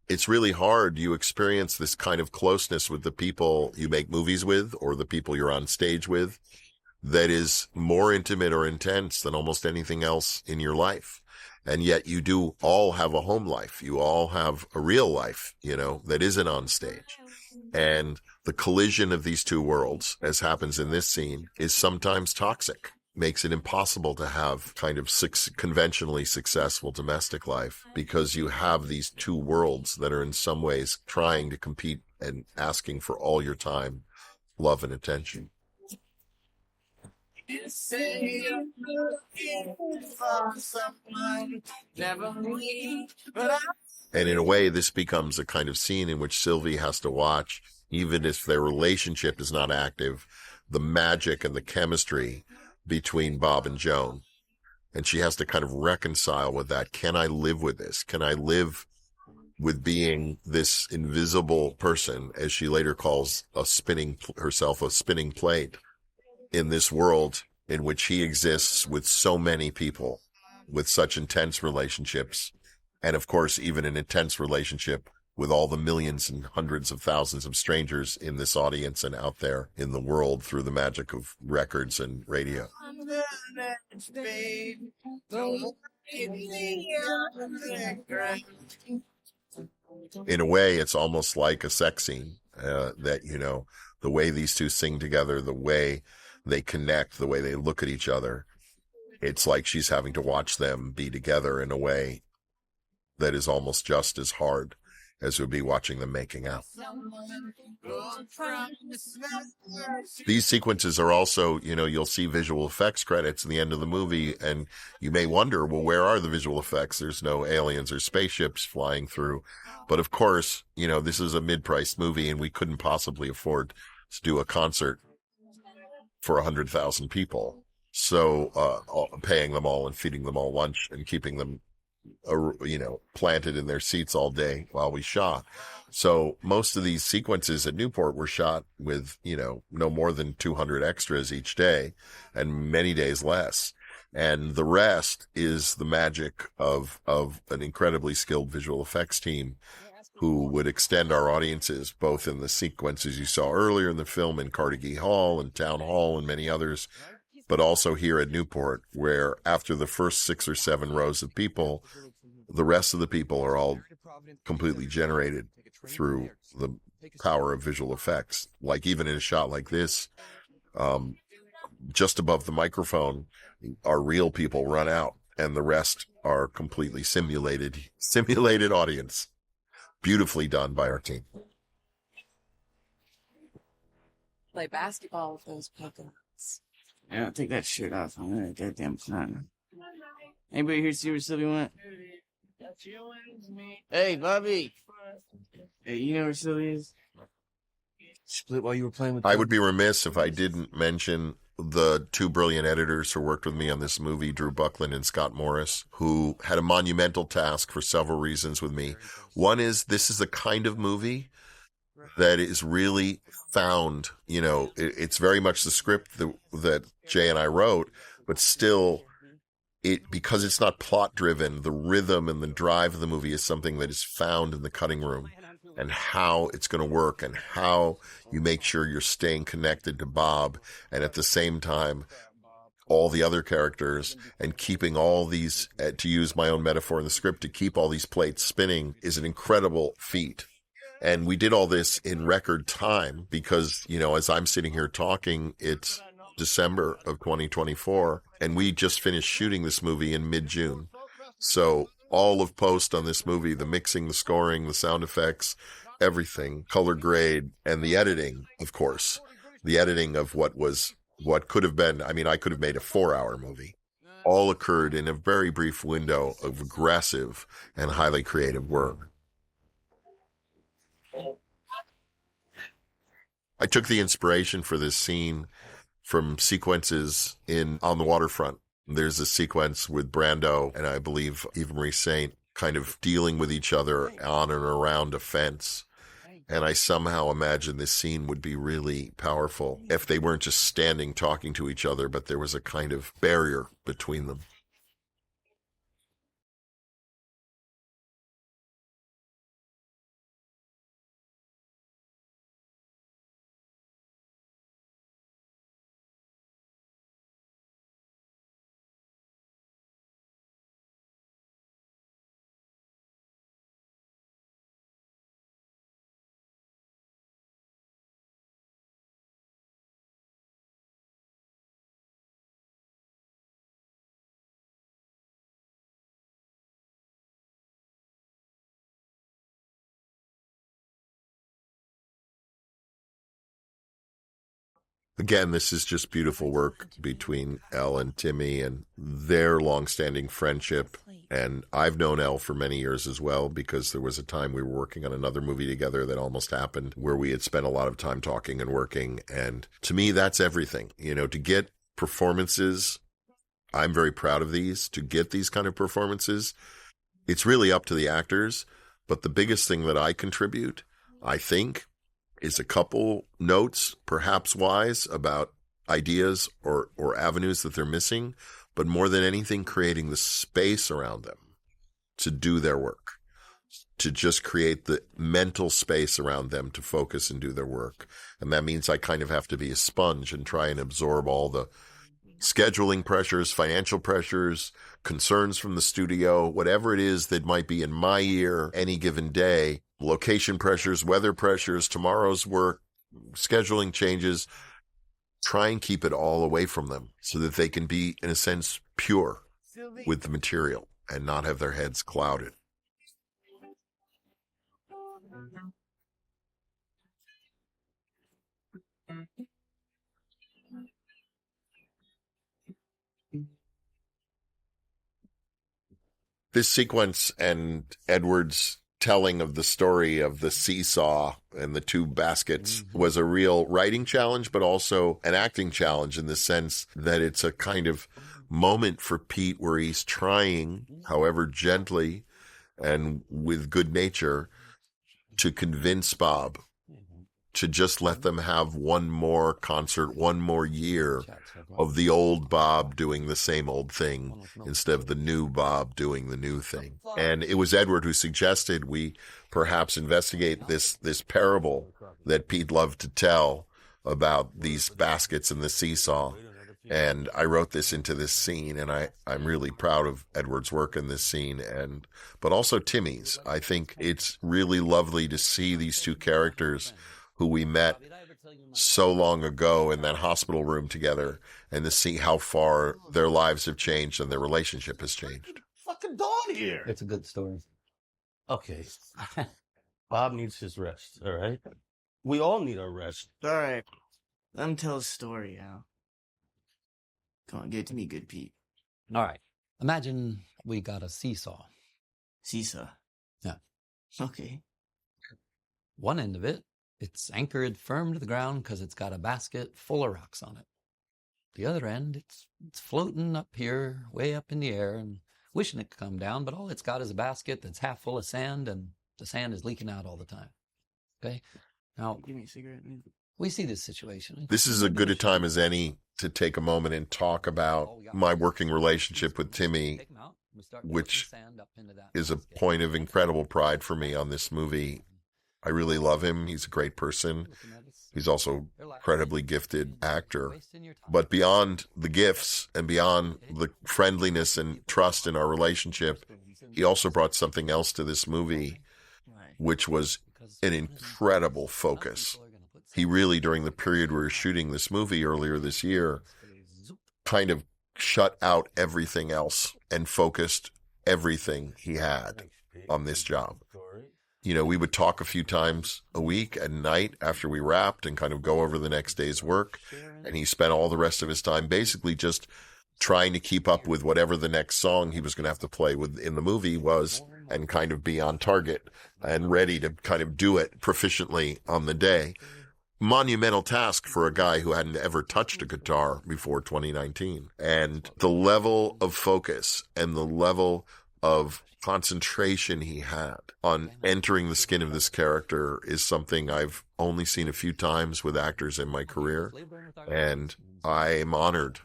it's really hard. You experience this kind of closeness with the people you make movies with or the people you're on stage with that is more intimate or intense than almost anything else in your life. And yet you do all have a home life. You all have a real life, that isn't on stage. And the collision of these two worlds, as happens in this scene, is sometimes toxic. Makes it impossible to have kind of conventionally successful domestic life because you have these two worlds that are in some ways trying to compete and asking for all your time, love, and attention. And in a way, this becomes a kind of scene in which Sylvie has to watch, even if their relationship is not active, the magic and the chemistry between Bob and Joan. And she has to kind of reconcile with that. Can I live with this? Can I live with being this invisible person, as she later calls herself a spinning plate, in this world in which he exists with so many people, with such intense relationships, And of course, even an intense relationship with all the millions and hundreds of thousands of strangers in this audience and out there in the world through the magic of records and radio. In a way, it's almost like a sex scene, that, you know, the way these two sing together, the way they connect, the way they look at each other. It's like she's having to watch them be together in a way that is almost just as hard as it would be watching them making out. These sequences are also, you know, you'll see visual effects credits in the end of the movie, and you may wonder, well, where are the visual effects? There's no aliens or spaceships flying through. But of course, you know, this is a mid-priced movie, and we couldn't possibly afford to do a concert for 100,000 people. So paying them all and feeding them all lunch and keeping them, you know, planted in their seats all day while we shot. So most of these sequences at Newport were shot with, you know, no more than 200 extras each day, and many days less. And the rest is the magic of an incredibly skilled visual effects team who would extend our audiences, both in the sequences you saw earlier in the film in Carnegie Hall and Town Hall and many others, but also here at Newport, where after the first 6 or 7 rows of people, the rest of the people are all completely generated through the power of visual effects. Like even in a shot like this, just above the microphone, our real people run out, and the rest are completely simulated audience. Beautifully done by our team. Play basketball with those coconuts. Yeah, take that shirt off. I'm gonna goddamn plan. Anybody here see where Sylvie went? Hey, Bobby. Hey, you know where Sylvie is? Split while you were playing with. I would be remiss if I didn't mention the 2 brilliant editors who worked with me on this movie, Drew Buckland and Scott Morris, who had a monumental task for several reasons with me. One is, this is the kind of movie that is really found, you know, it's very much the script that Jay and I wrote, but still, because it's not plot driven, the rhythm and the drive of the movie is something that is found in the cutting room, and how it's going to work, and how you make sure you're staying connected to Bob, and at the same time, all the other characters, and keeping all these, to use my own metaphor in the script, to keep all these plates spinning is an incredible feat. And we did all this in record time because, you know, as I'm sitting here talking, it's December of 2024, and we just finished shooting this movie in mid-June. So all of post on this movie, the mixing, the scoring, the sound effects, everything, color grade, and the editing, of course. The editing of what could have been, I mean, I could have made a 4-hour movie. All occurred in a very brief window of aggressive and highly creative work. I took the inspiration for this scene from sequences on the waterfront. There's a sequence with Brando and I believe Eva Marie Saint kind of dealing with each other on and around a fence. And I somehow imagine this scene would be really powerful if they weren't just standing talking to each other, but there was a kind of barrier between them. Again, this is just beautiful work between Elle and Timmy and their long-standing friendship. And I've known Elle for many years as well, because there was a time we were working on another movie together that almost happened where we had spent a lot of time talking and working. And to me, that's everything. You know, to get performances, I'm very proud of these. To get these kind of performances, it's really up to the actors. But the biggest thing that I contribute, I think, is a couple notes, perhaps wise, about ideas or avenues that they're missing, but more than anything, creating the space around them to do their work, to just create the mental space around them to focus and do their work. And that means I kind of have to be a sponge and try and absorb all the scheduling pressures, financial pressures, concerns from the studio, whatever it is that might be in my ear any given day, location pressures, weather pressures, tomorrow's work, scheduling changes, try and keep it all away from them so that they can be, in a sense, pure with the material and not have their heads clouded. This sequence and Edward's telling of the story of the seesaw and the two baskets was a real writing challenge, but also an acting challenge in the sense that it's a kind of moment for Pete where he's trying, however gently and with good nature, to convince Bob to just let them have one more concert, one more year of the old Bob doing the same old thing instead of the new Bob doing the new thing. And it was Edward who suggested we perhaps investigate this parable that Pete loved to tell about these baskets and the seesaw. And I wrote this into this scene, and I'm really proud of Edward's work in this scene, but also Timmy's. I think it's really lovely to see these two characters who we met so long ago in that hospital room together, and to see how far their lives have changed and their relationship has changed. Fucking dawn here. It's a good story. Okay. Bob needs his rest, all right? We all need our rest. All right. Let him tell a story, Al. Come on, give it to me, good Pete. All right. Imagine we got a seesaw. Seesaw? Yeah. Okay. One end of it, it's anchored firm to the ground because it's got a basket full of rocks on it. The other end, it's floating up here, way up in the air, and wishing it could come down, but all it's got is a basket that's half full of sand, and the sand is leaking out all the time. Okay? Now, give me a cigarette. We see this situation. This is as good a time as any to take a moment and talk about my working relationship with Timmy, which is a point of incredible pride for me on this movie. I really love him. He's a great person. He's also incredibly gifted actor. But beyond the gifts and beyond the friendliness and trust in our relationship, he also brought something else to this movie, which was an incredible focus. He really, during the period we were shooting this movie earlier this year, kind of shut out everything else and focused everything he had on this job. You know, we would talk a few times a week at night after we wrapped and kind of go over the next day's work. And he spent all the rest of his time basically just trying to keep up with whatever the next song he was going to have to play with in the movie was, and kind of be on target and ready to kind of do it proficiently on the day. Monumental task for a guy who hadn't ever touched a guitar before 2019. And the level of focus and the level of concentration he had on entering the skin of this character is something I've only seen a few times with actors in my career. And I am honored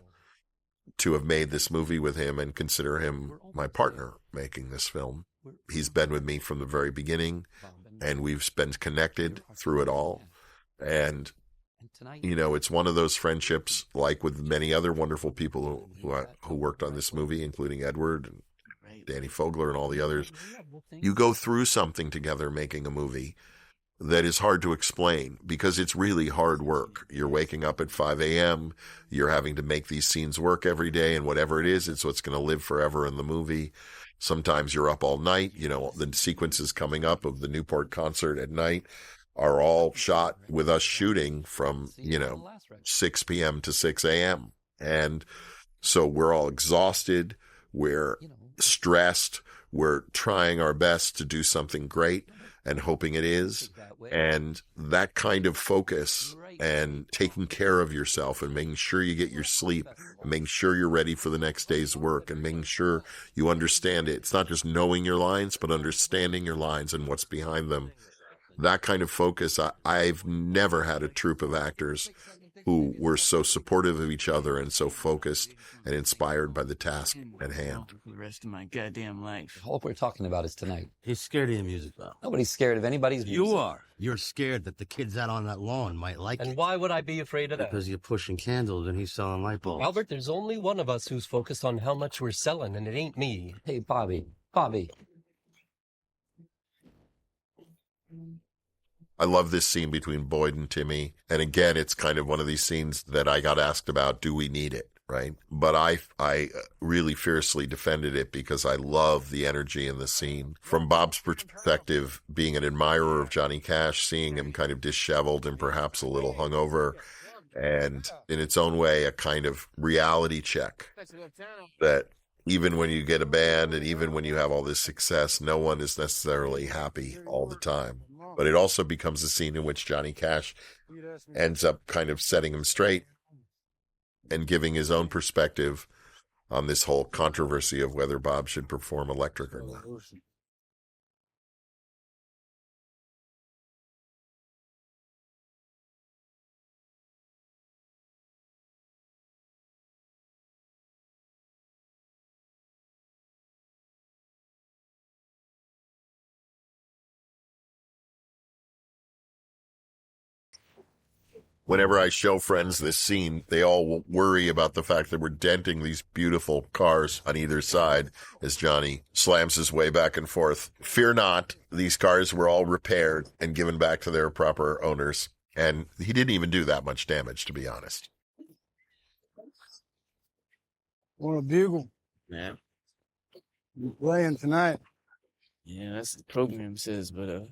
to have made this movie with him and consider him my partner making this film. He's been with me from the very beginning, and we've been connected through it all. And, you know, it's one of those friendships, like with many other wonderful people who worked on this movie, including Edward and Danny Fogler and all the others. You go through something together making a movie that is hard to explain because it's really hard work. You're waking up at 5 a.m. You're having to make these scenes work every day, and whatever it is, it's what's going to live forever in the movie. Sometimes you're up all night. You know, the sequences coming up of the Newport concert at night are all shot with us shooting from, 6 p.m. to 6 a.m. And so we're all exhausted. We're stressed. We're trying our best to do something great and hoping it is. And that kind of focus and taking care of yourself and making sure you get your sleep and making sure you're ready for the next day's work and making sure you understand it. It's not just knowing your lines, but understanding your lines and what's behind them. That kind of focus, I've never had a troupe of actors who were so supportive of each other and so focused and inspired by the task at hand. For the rest of my goddamn life. All we're talking about is tonight. He's scared of your music, though. Nobody's scared of anybody's music. You are. You're scared that the kids out on that lawn might like it. And why would I be afraid of that? Because you're pushing candles and he's selling light bulbs. Albert, there's only one of us who's focused on how much we're selling, and it ain't me. Hey, Bobby. I love this scene between Boyd and Timmy. And again, it's kind of one of these scenes that I got asked about, do we need it, right? But I really fiercely defended it because I love the energy in the scene. From Bob's perspective, being an admirer of Johnny Cash, seeing him kind of disheveled and perhaps a little hungover, and in its own way, a kind of reality check that even when you get a band and even when you have all this success, no one is necessarily happy all the time. But it also becomes a scene in which Johnny Cash ends up kind of setting him straight and giving his own perspective on this whole controversy of whether Bob should perform electric or not. Whenever I show friends this scene, they all worry about the fact that we're denting these beautiful cars on either side as Johnny slams his way back and forth. Fear not, these cars were all repaired and given back to their proper owners. And he didn't even do that much damage, to be honest. Want a bugle? Yeah. You playing tonight? Yeah, that's what the program says, but I'm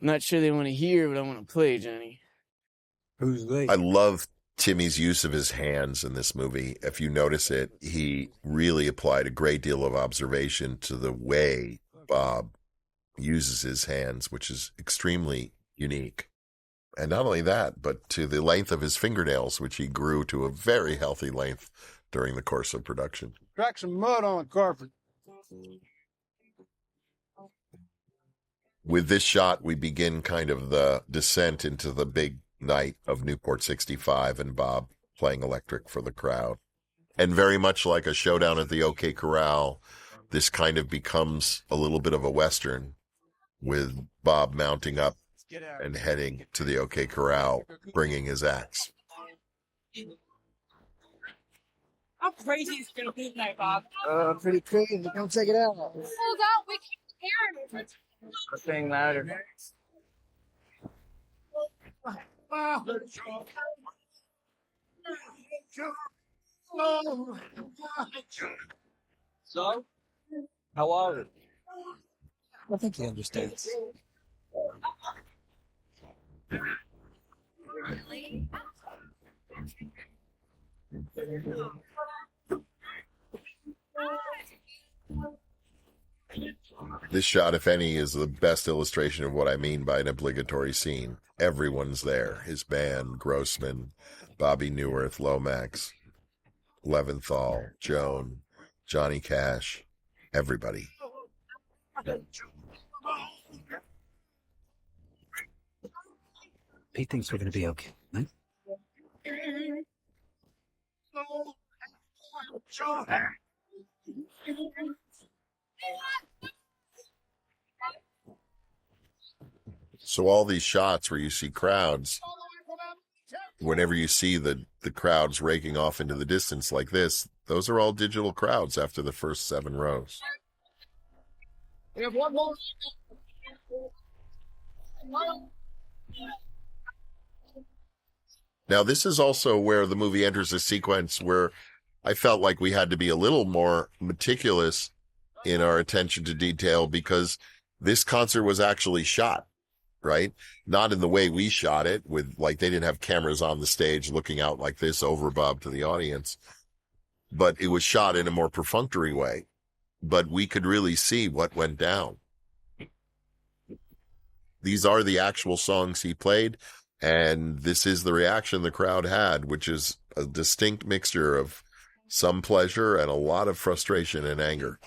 not sure they want to hear what I want to play, Johnny. Who's they? I love Timmy's use of his hands in this movie. If you notice it, he really applied a great deal of observation to the way Bob uses his hands, which is extremely unique. And not only that, but to the length of his fingernails, which he grew to a very healthy length during the course of production. Crack some mud on the carpet. With this shot, we begin kind of the descent into the big night of Newport 65 and Bob playing electric for the crowd. And very much like a showdown at the OK Corral, this kind of becomes a little bit of a Western with Bob mounting up and heading to the OK Corral, bringing his axe. How crazy is it going to be tonight, Bob? Pretty crazy. Come check it out. Hold out. We can't hear it. Thing louder. So, how are you? I think he understands. This shot, if any, is the best illustration of what I mean by an obligatory scene. Everyone's there. His band, Grossman, Bobby Newirth, Lomax, Leventhal, Joan, Johnny Cash, everybody. He thinks we're going to be okay, right? So all these shots where you see crowds, whenever you see the crowds raking off into the distance like this, those are all digital crowds after the first 7 rows. We have one more. Now, this is also where the movie enters a sequence where I felt like we had to be a little more meticulous in our attention to detail because this concert was actually shot, right? Not in the way we shot it with, like, they didn't have cameras on the stage looking out like this over Bob to the audience, but it was shot in a more perfunctory way. But we could really see what went down. These are the actual songs he played, and this is the reaction the crowd had, which is a distinct mixture of some pleasure and a lot of frustration and anger.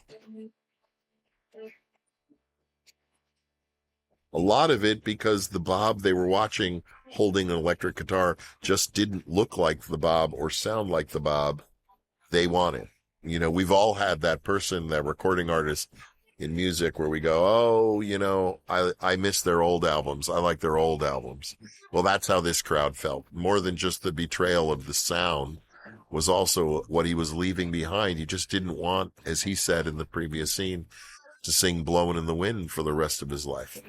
A lot of it because the Bob they were watching holding an electric guitar just didn't look like the Bob or sound like the Bob they wanted. You know, we've all had that person, that recording artist in music where we go, oh, you know, I miss their old albums. I like their old albums. Well, that's how this crowd felt. More than just the betrayal of the sound was also what he was leaving behind. He just didn't want, as he said in the previous scene, to sing Blowin' in the Wind for the rest of his life.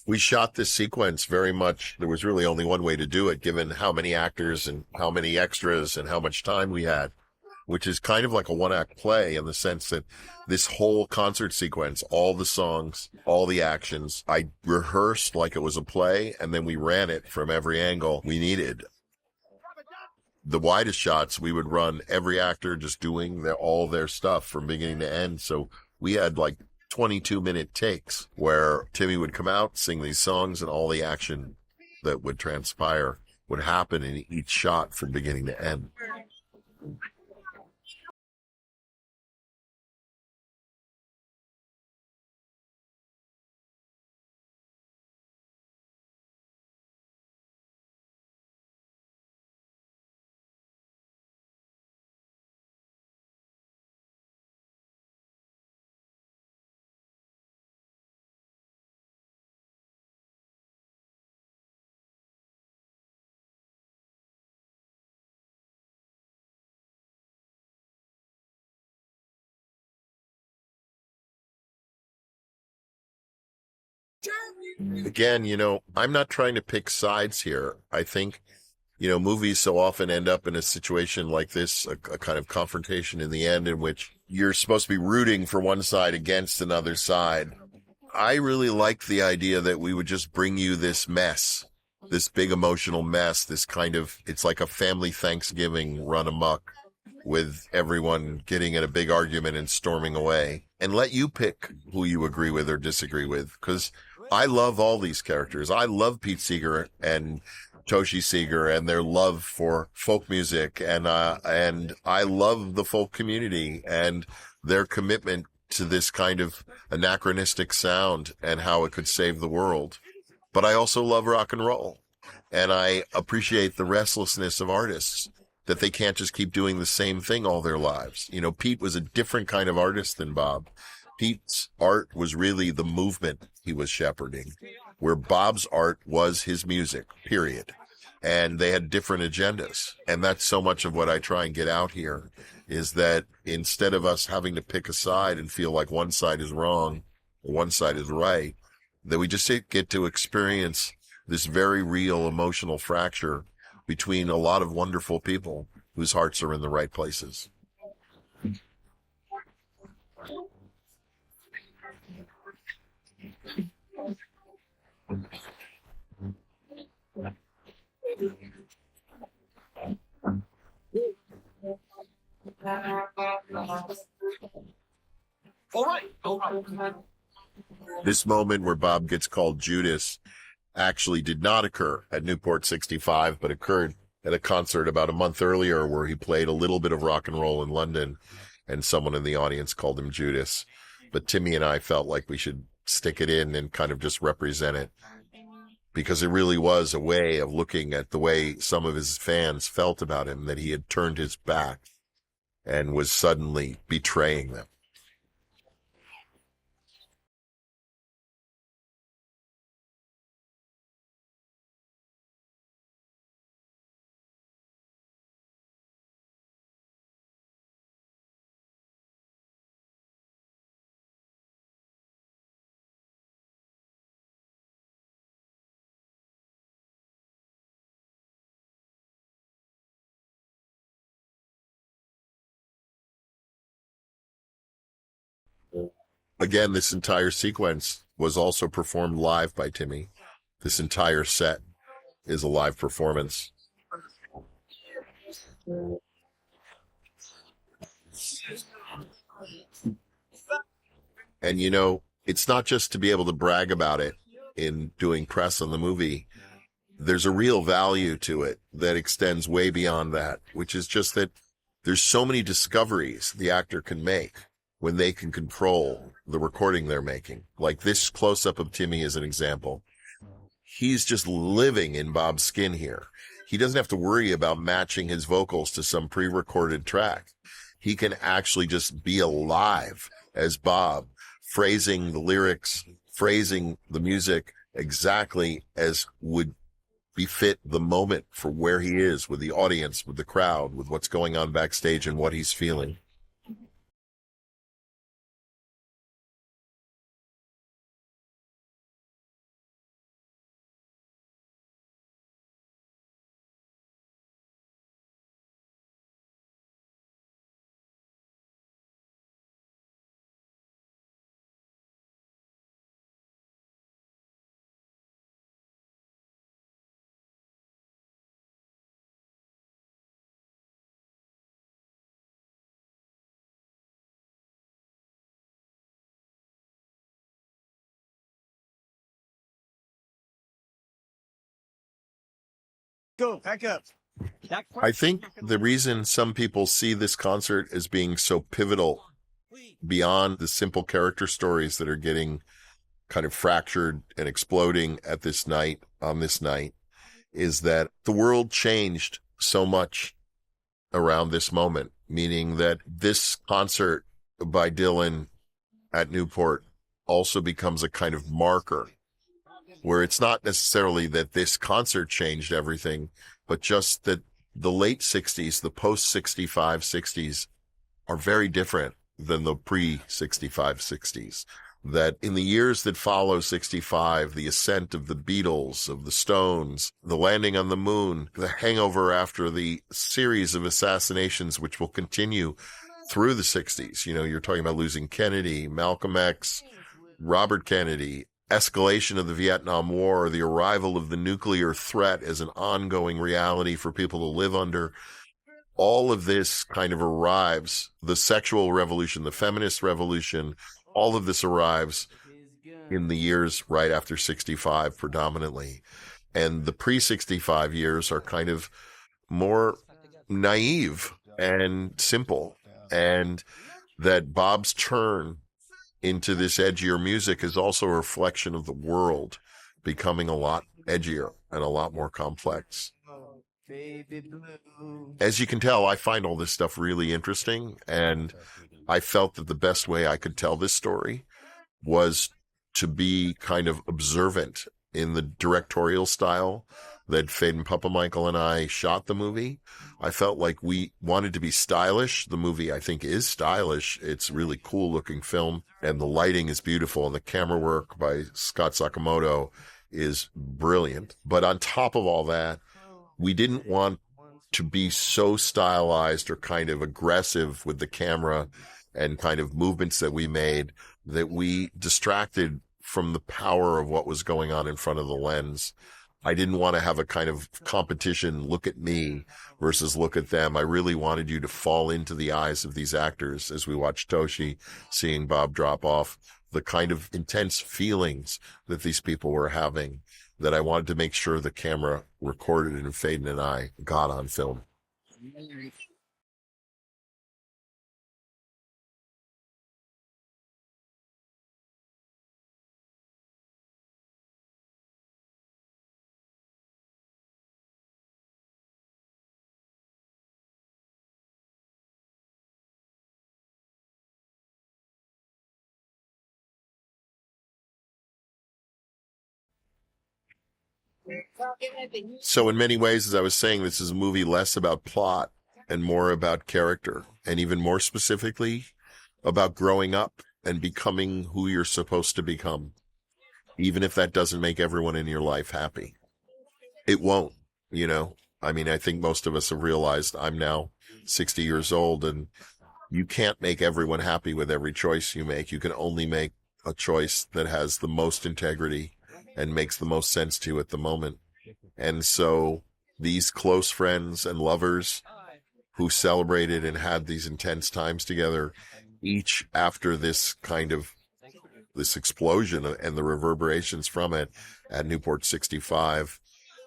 We shot this sequence very much. There was really only one way to do it, given how many actors and how many extras and how much time we had, which is kind of like a one-act play in the sense that this whole concert sequence, all the songs, all the actions, I rehearsed like it was a play, and then we ran it from every angle we needed. The widest shots, we would run every actor just doing all their stuff from beginning to end. So we had like 22-minute takes where Timmy would come out, sing these songs, and all the action that would transpire would happen in each shot from beginning to end. Again, you know, I'm not trying to pick sides here. I think, you know, movies so often end up in a situation like this, a kind of confrontation in the end in which you're supposed to be rooting for one side against another side. I really liked the idea that we would just bring you this mess, this big emotional mess, this kind of, it's like a family Thanksgiving run amok with everyone getting in a big argument and storming away, and let you pick who you agree with or disagree with. Because I love all these characters. I love Pete Seeger and Toshi Seeger and their love for folk music. And I love the folk community and their commitment to this kind of anachronistic sound and how it could save the world. But I also love rock and roll, and I appreciate the restlessness of artists, that they can't just keep doing the same thing all their lives. You know, Pete was a different kind of artist than Bob. Pete's art was really the movement he was shepherding, where Bob's art was his music, period. And they had different agendas. And that's so much of what I try and get out here, is that instead of us having to pick a side and feel like one side is wrong or one side is right, that we just get to experience this very real emotional fracture between a lot of wonderful people whose hearts are in the right places. All right. This moment where Bob gets called Judas actually did not occur at Newport 65, but occurred at a concert about a month earlier where he played a little bit of rock and roll in London, and someone in the audience called him Judas. But Timmy and I felt like we should stick it in and kind of just represent it, because it really was a way of looking at the way some of his fans felt about him, that he had turned his back and was suddenly betraying them. Again, this entire sequence was also performed live by Timmy. This entire set is a live performance. And, you know, it's not just to be able to brag about it in doing press on the movie. There's a real value to it that extends way beyond that, which is just that there's so many discoveries the actor can make when they can control the recording they're making. Like this close-up of Timmy is an example. He's just living in Bob's skin here. He doesn't have to worry about matching his vocals to some pre-recorded track. He can actually just be alive as Bob, phrasing the lyrics, phrasing the music exactly as would befit the moment for where he is with the audience, with the crowd, with what's going on backstage and what he's feeling. Go, pack up. I think the reason some people see this concert as being so pivotal beyond the simple character stories that are getting kind of fractured and exploding at this night, on this night, is that the world changed so much around this moment, meaning that this concert by Dylan at Newport also becomes a kind of marker where it's not necessarily that this concert changed everything, but just that the late 60s, the post-65 60s are very different than the pre-65 60s. That in the years that follow 65, the ascent of the Beatles, of the Stones, the landing on the moon, the hangover after the series of assassinations, which will continue through the 60s. You know, you're talking about losing Kennedy, Malcolm X, Robert Kennedy, escalation of the Vietnam War, the arrival of the nuclear threat as an ongoing reality for people to live under. All of this kind of arrives, the sexual revolution, the feminist revolution, all of this arrives in the years right after 65 predominantly. And the pre-65 years are kind of more naive and simple. And that Bob's turn into this edgier music is also a reflection of the world becoming a lot edgier and a lot more complex. As you can tell, I find all this stuff really interesting, and I felt that the best way I could tell this story was to be kind of observant in the directorial style that Faden Papa-Michael and I shot the movie. I felt like we wanted to be stylish. The movie, I think, is stylish. It's a really cool looking film, and the lighting is beautiful, and the camera work by Scott Sakamoto is brilliant. But on top of all that, we didn't want to be so stylized or kind of aggressive with the camera and kind of movements that we made that we distracted from the power of what was going on in front of the lens. I didn't want to have a kind of competition, look at me versus look at them. I really wanted you to fall into the eyes of these actors as we watched Toshi seeing Bob drop off, the kind of intense feelings that these people were having, that I wanted to make sure the camera recorded and Faden and I got on film. So in many ways, as I was saying, this is a movie less about plot and more about character, and even more specifically about growing up and becoming who you're supposed to become, even if that doesn't make everyone in your life happy. It won't, you know. I mean, I think most of us have realized I'm now 60 years old, and you can't make everyone happy with every choice you make. You can only make a choice that has the most integrity and makes the most sense to you at the moment. And so these close friends and lovers who celebrated and had these intense times together, each after this kind of this explosion and the reverberations from it at Newport 65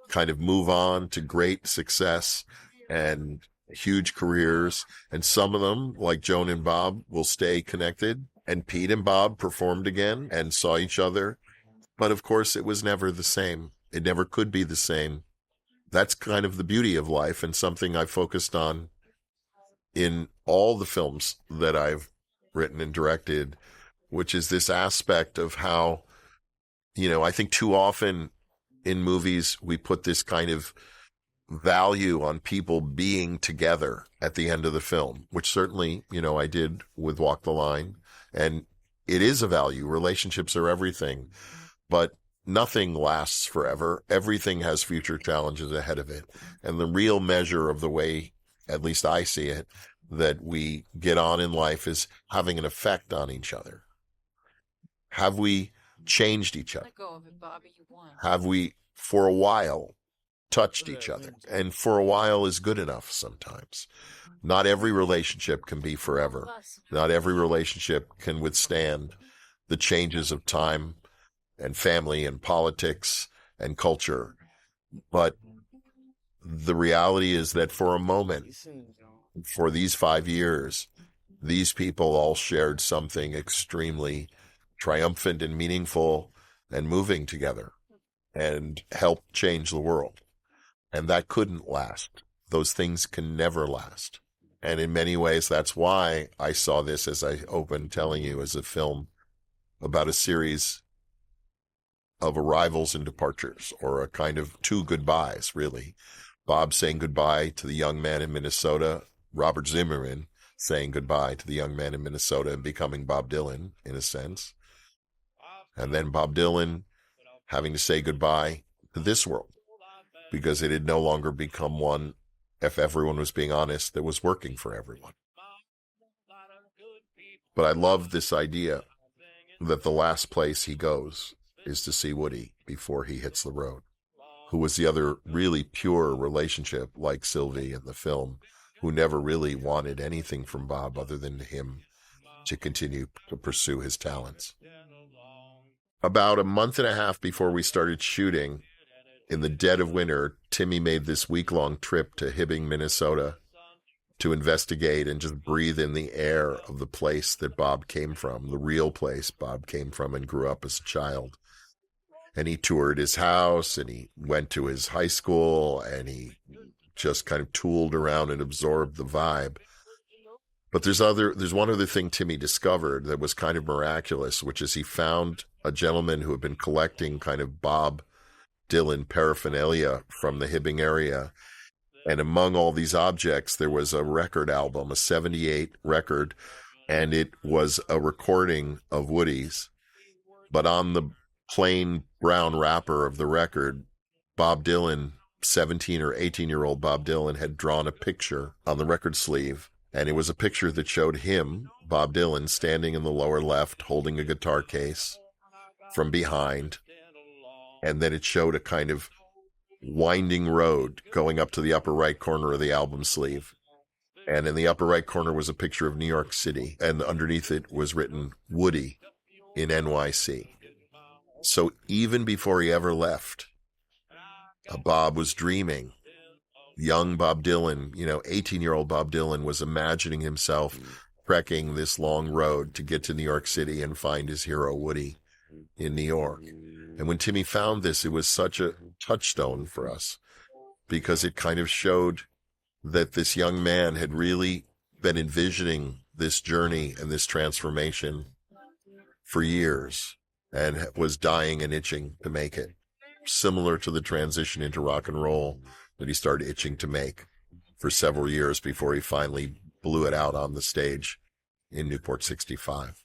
kind of move on to great success and huge careers. And some of them, like Joan and Bob, will stay connected. And Pete and Bob performed again and saw each other. But of course, it was never the same. It never could be the same. That's kind of the beauty of life, and something I focused on in all the films that I've written and directed, which is this aspect of how, I think too often in movies, we put this kind of value on people being together at the end of the film, which certainly, I did with Walk the Line. And it is a value. Relationships are everything, but nothing lasts forever. Everything has future challenges ahead of it. And the real measure of the way, at least I see it, that we get on in life is having an effect on each other. Have we changed each other? Let go of it, Bobby. You won. Have we, for a while, touched each other? And for a while is good enough sometimes. Not every relationship can be forever. Not every relationship can withstand the changes of time and family and politics and culture. But the reality is that for a moment, for these 5 years, these people all shared something extremely triumphant and meaningful and moving together and helped change the world. And that couldn't last. Those things can never last. And in many ways, that's why I saw this, as I opened telling you, as a film about a series of arrivals and departures, or a kind of two goodbyes, really. Bob saying goodbye to the young man in Minnesota, Robert Zimmerman saying goodbye to the young man in Minnesota and becoming Bob Dylan, in a sense. And then Bob Dylan having to say goodbye to this world, because it had no longer become one, if everyone was being honest, that was working for everyone. But I love this idea that the last place he goes is to see Woody before he hits the road, who was the other really pure relationship, like Sylvie in the film, who never really wanted anything from Bob other than him to continue to pursue his talents. About a month and a half before we started shooting, in the dead of winter, Timmy made this week-long trip to Hibbing, Minnesota, to investigate and just breathe in the air of the place that Bob came from, the real place Bob came from and grew up as a child. And he toured his house, and he went to his high school, and he just kind of tooled around and absorbed the vibe. But there's one other thing Timmy discovered that was kind of miraculous, which is he found a gentleman who had been collecting kind of Bob Dylan paraphernalia from the Hibbing area. And among all these objects, there was a record album, a 78 record, and it was a recording of Woody's. But on the plain brown wrapper of the record, Bob Dylan, 17 or 18-year-old Bob Dylan, had drawn a picture on the record sleeve. And it was a picture that showed him, Bob Dylan, standing in the lower left, holding a guitar case from behind. And then it showed a kind of winding road going up to the upper right corner of the album sleeve. And in the upper right corner was a picture of New York City. And underneath it was written Woody in NYC. So even before he ever left, Bob was dreaming. Young Bob Dylan, 18-year-old Bob Dylan was imagining himself trekking this long road to get to New York City and find his hero Woody in New York. And when Timmy found this, it was such a touchstone for us, because it kind of showed that this young man had really been envisioning this journey and this transformation for years and was dying and itching to make it, similar to the transition into rock and roll that he started itching to make for several years before he finally blew it out on the stage in Newport 65.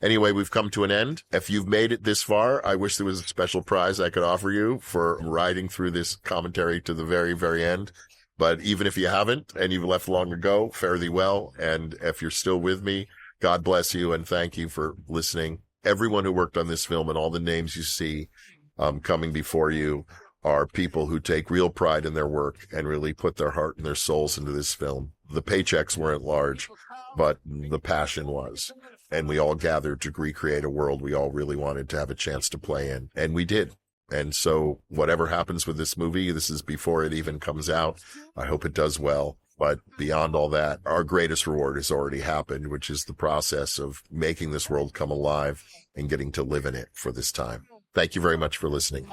Anyway, we've come to an end. If you've made it this far, I wish there was a special prize I could offer you for riding through this commentary to the very, very end. But even if you haven't and you've left long ago, fare thee well. And if you're still with me, God bless you and thank you for listening. Everyone who worked on this film and all the names you see coming before you are people who take real pride in their work and really put their heart and their souls into this film. The paychecks weren't large, but the passion was. And we all gathered to recreate a world we all really wanted to have a chance to play in. And we did. And so whatever happens with this movie, this is before it even comes out. I hope it does well. But beyond all that, our greatest reward has already happened, which is the process of making this world come alive and getting to live in it for this time. Thank you very much for listening.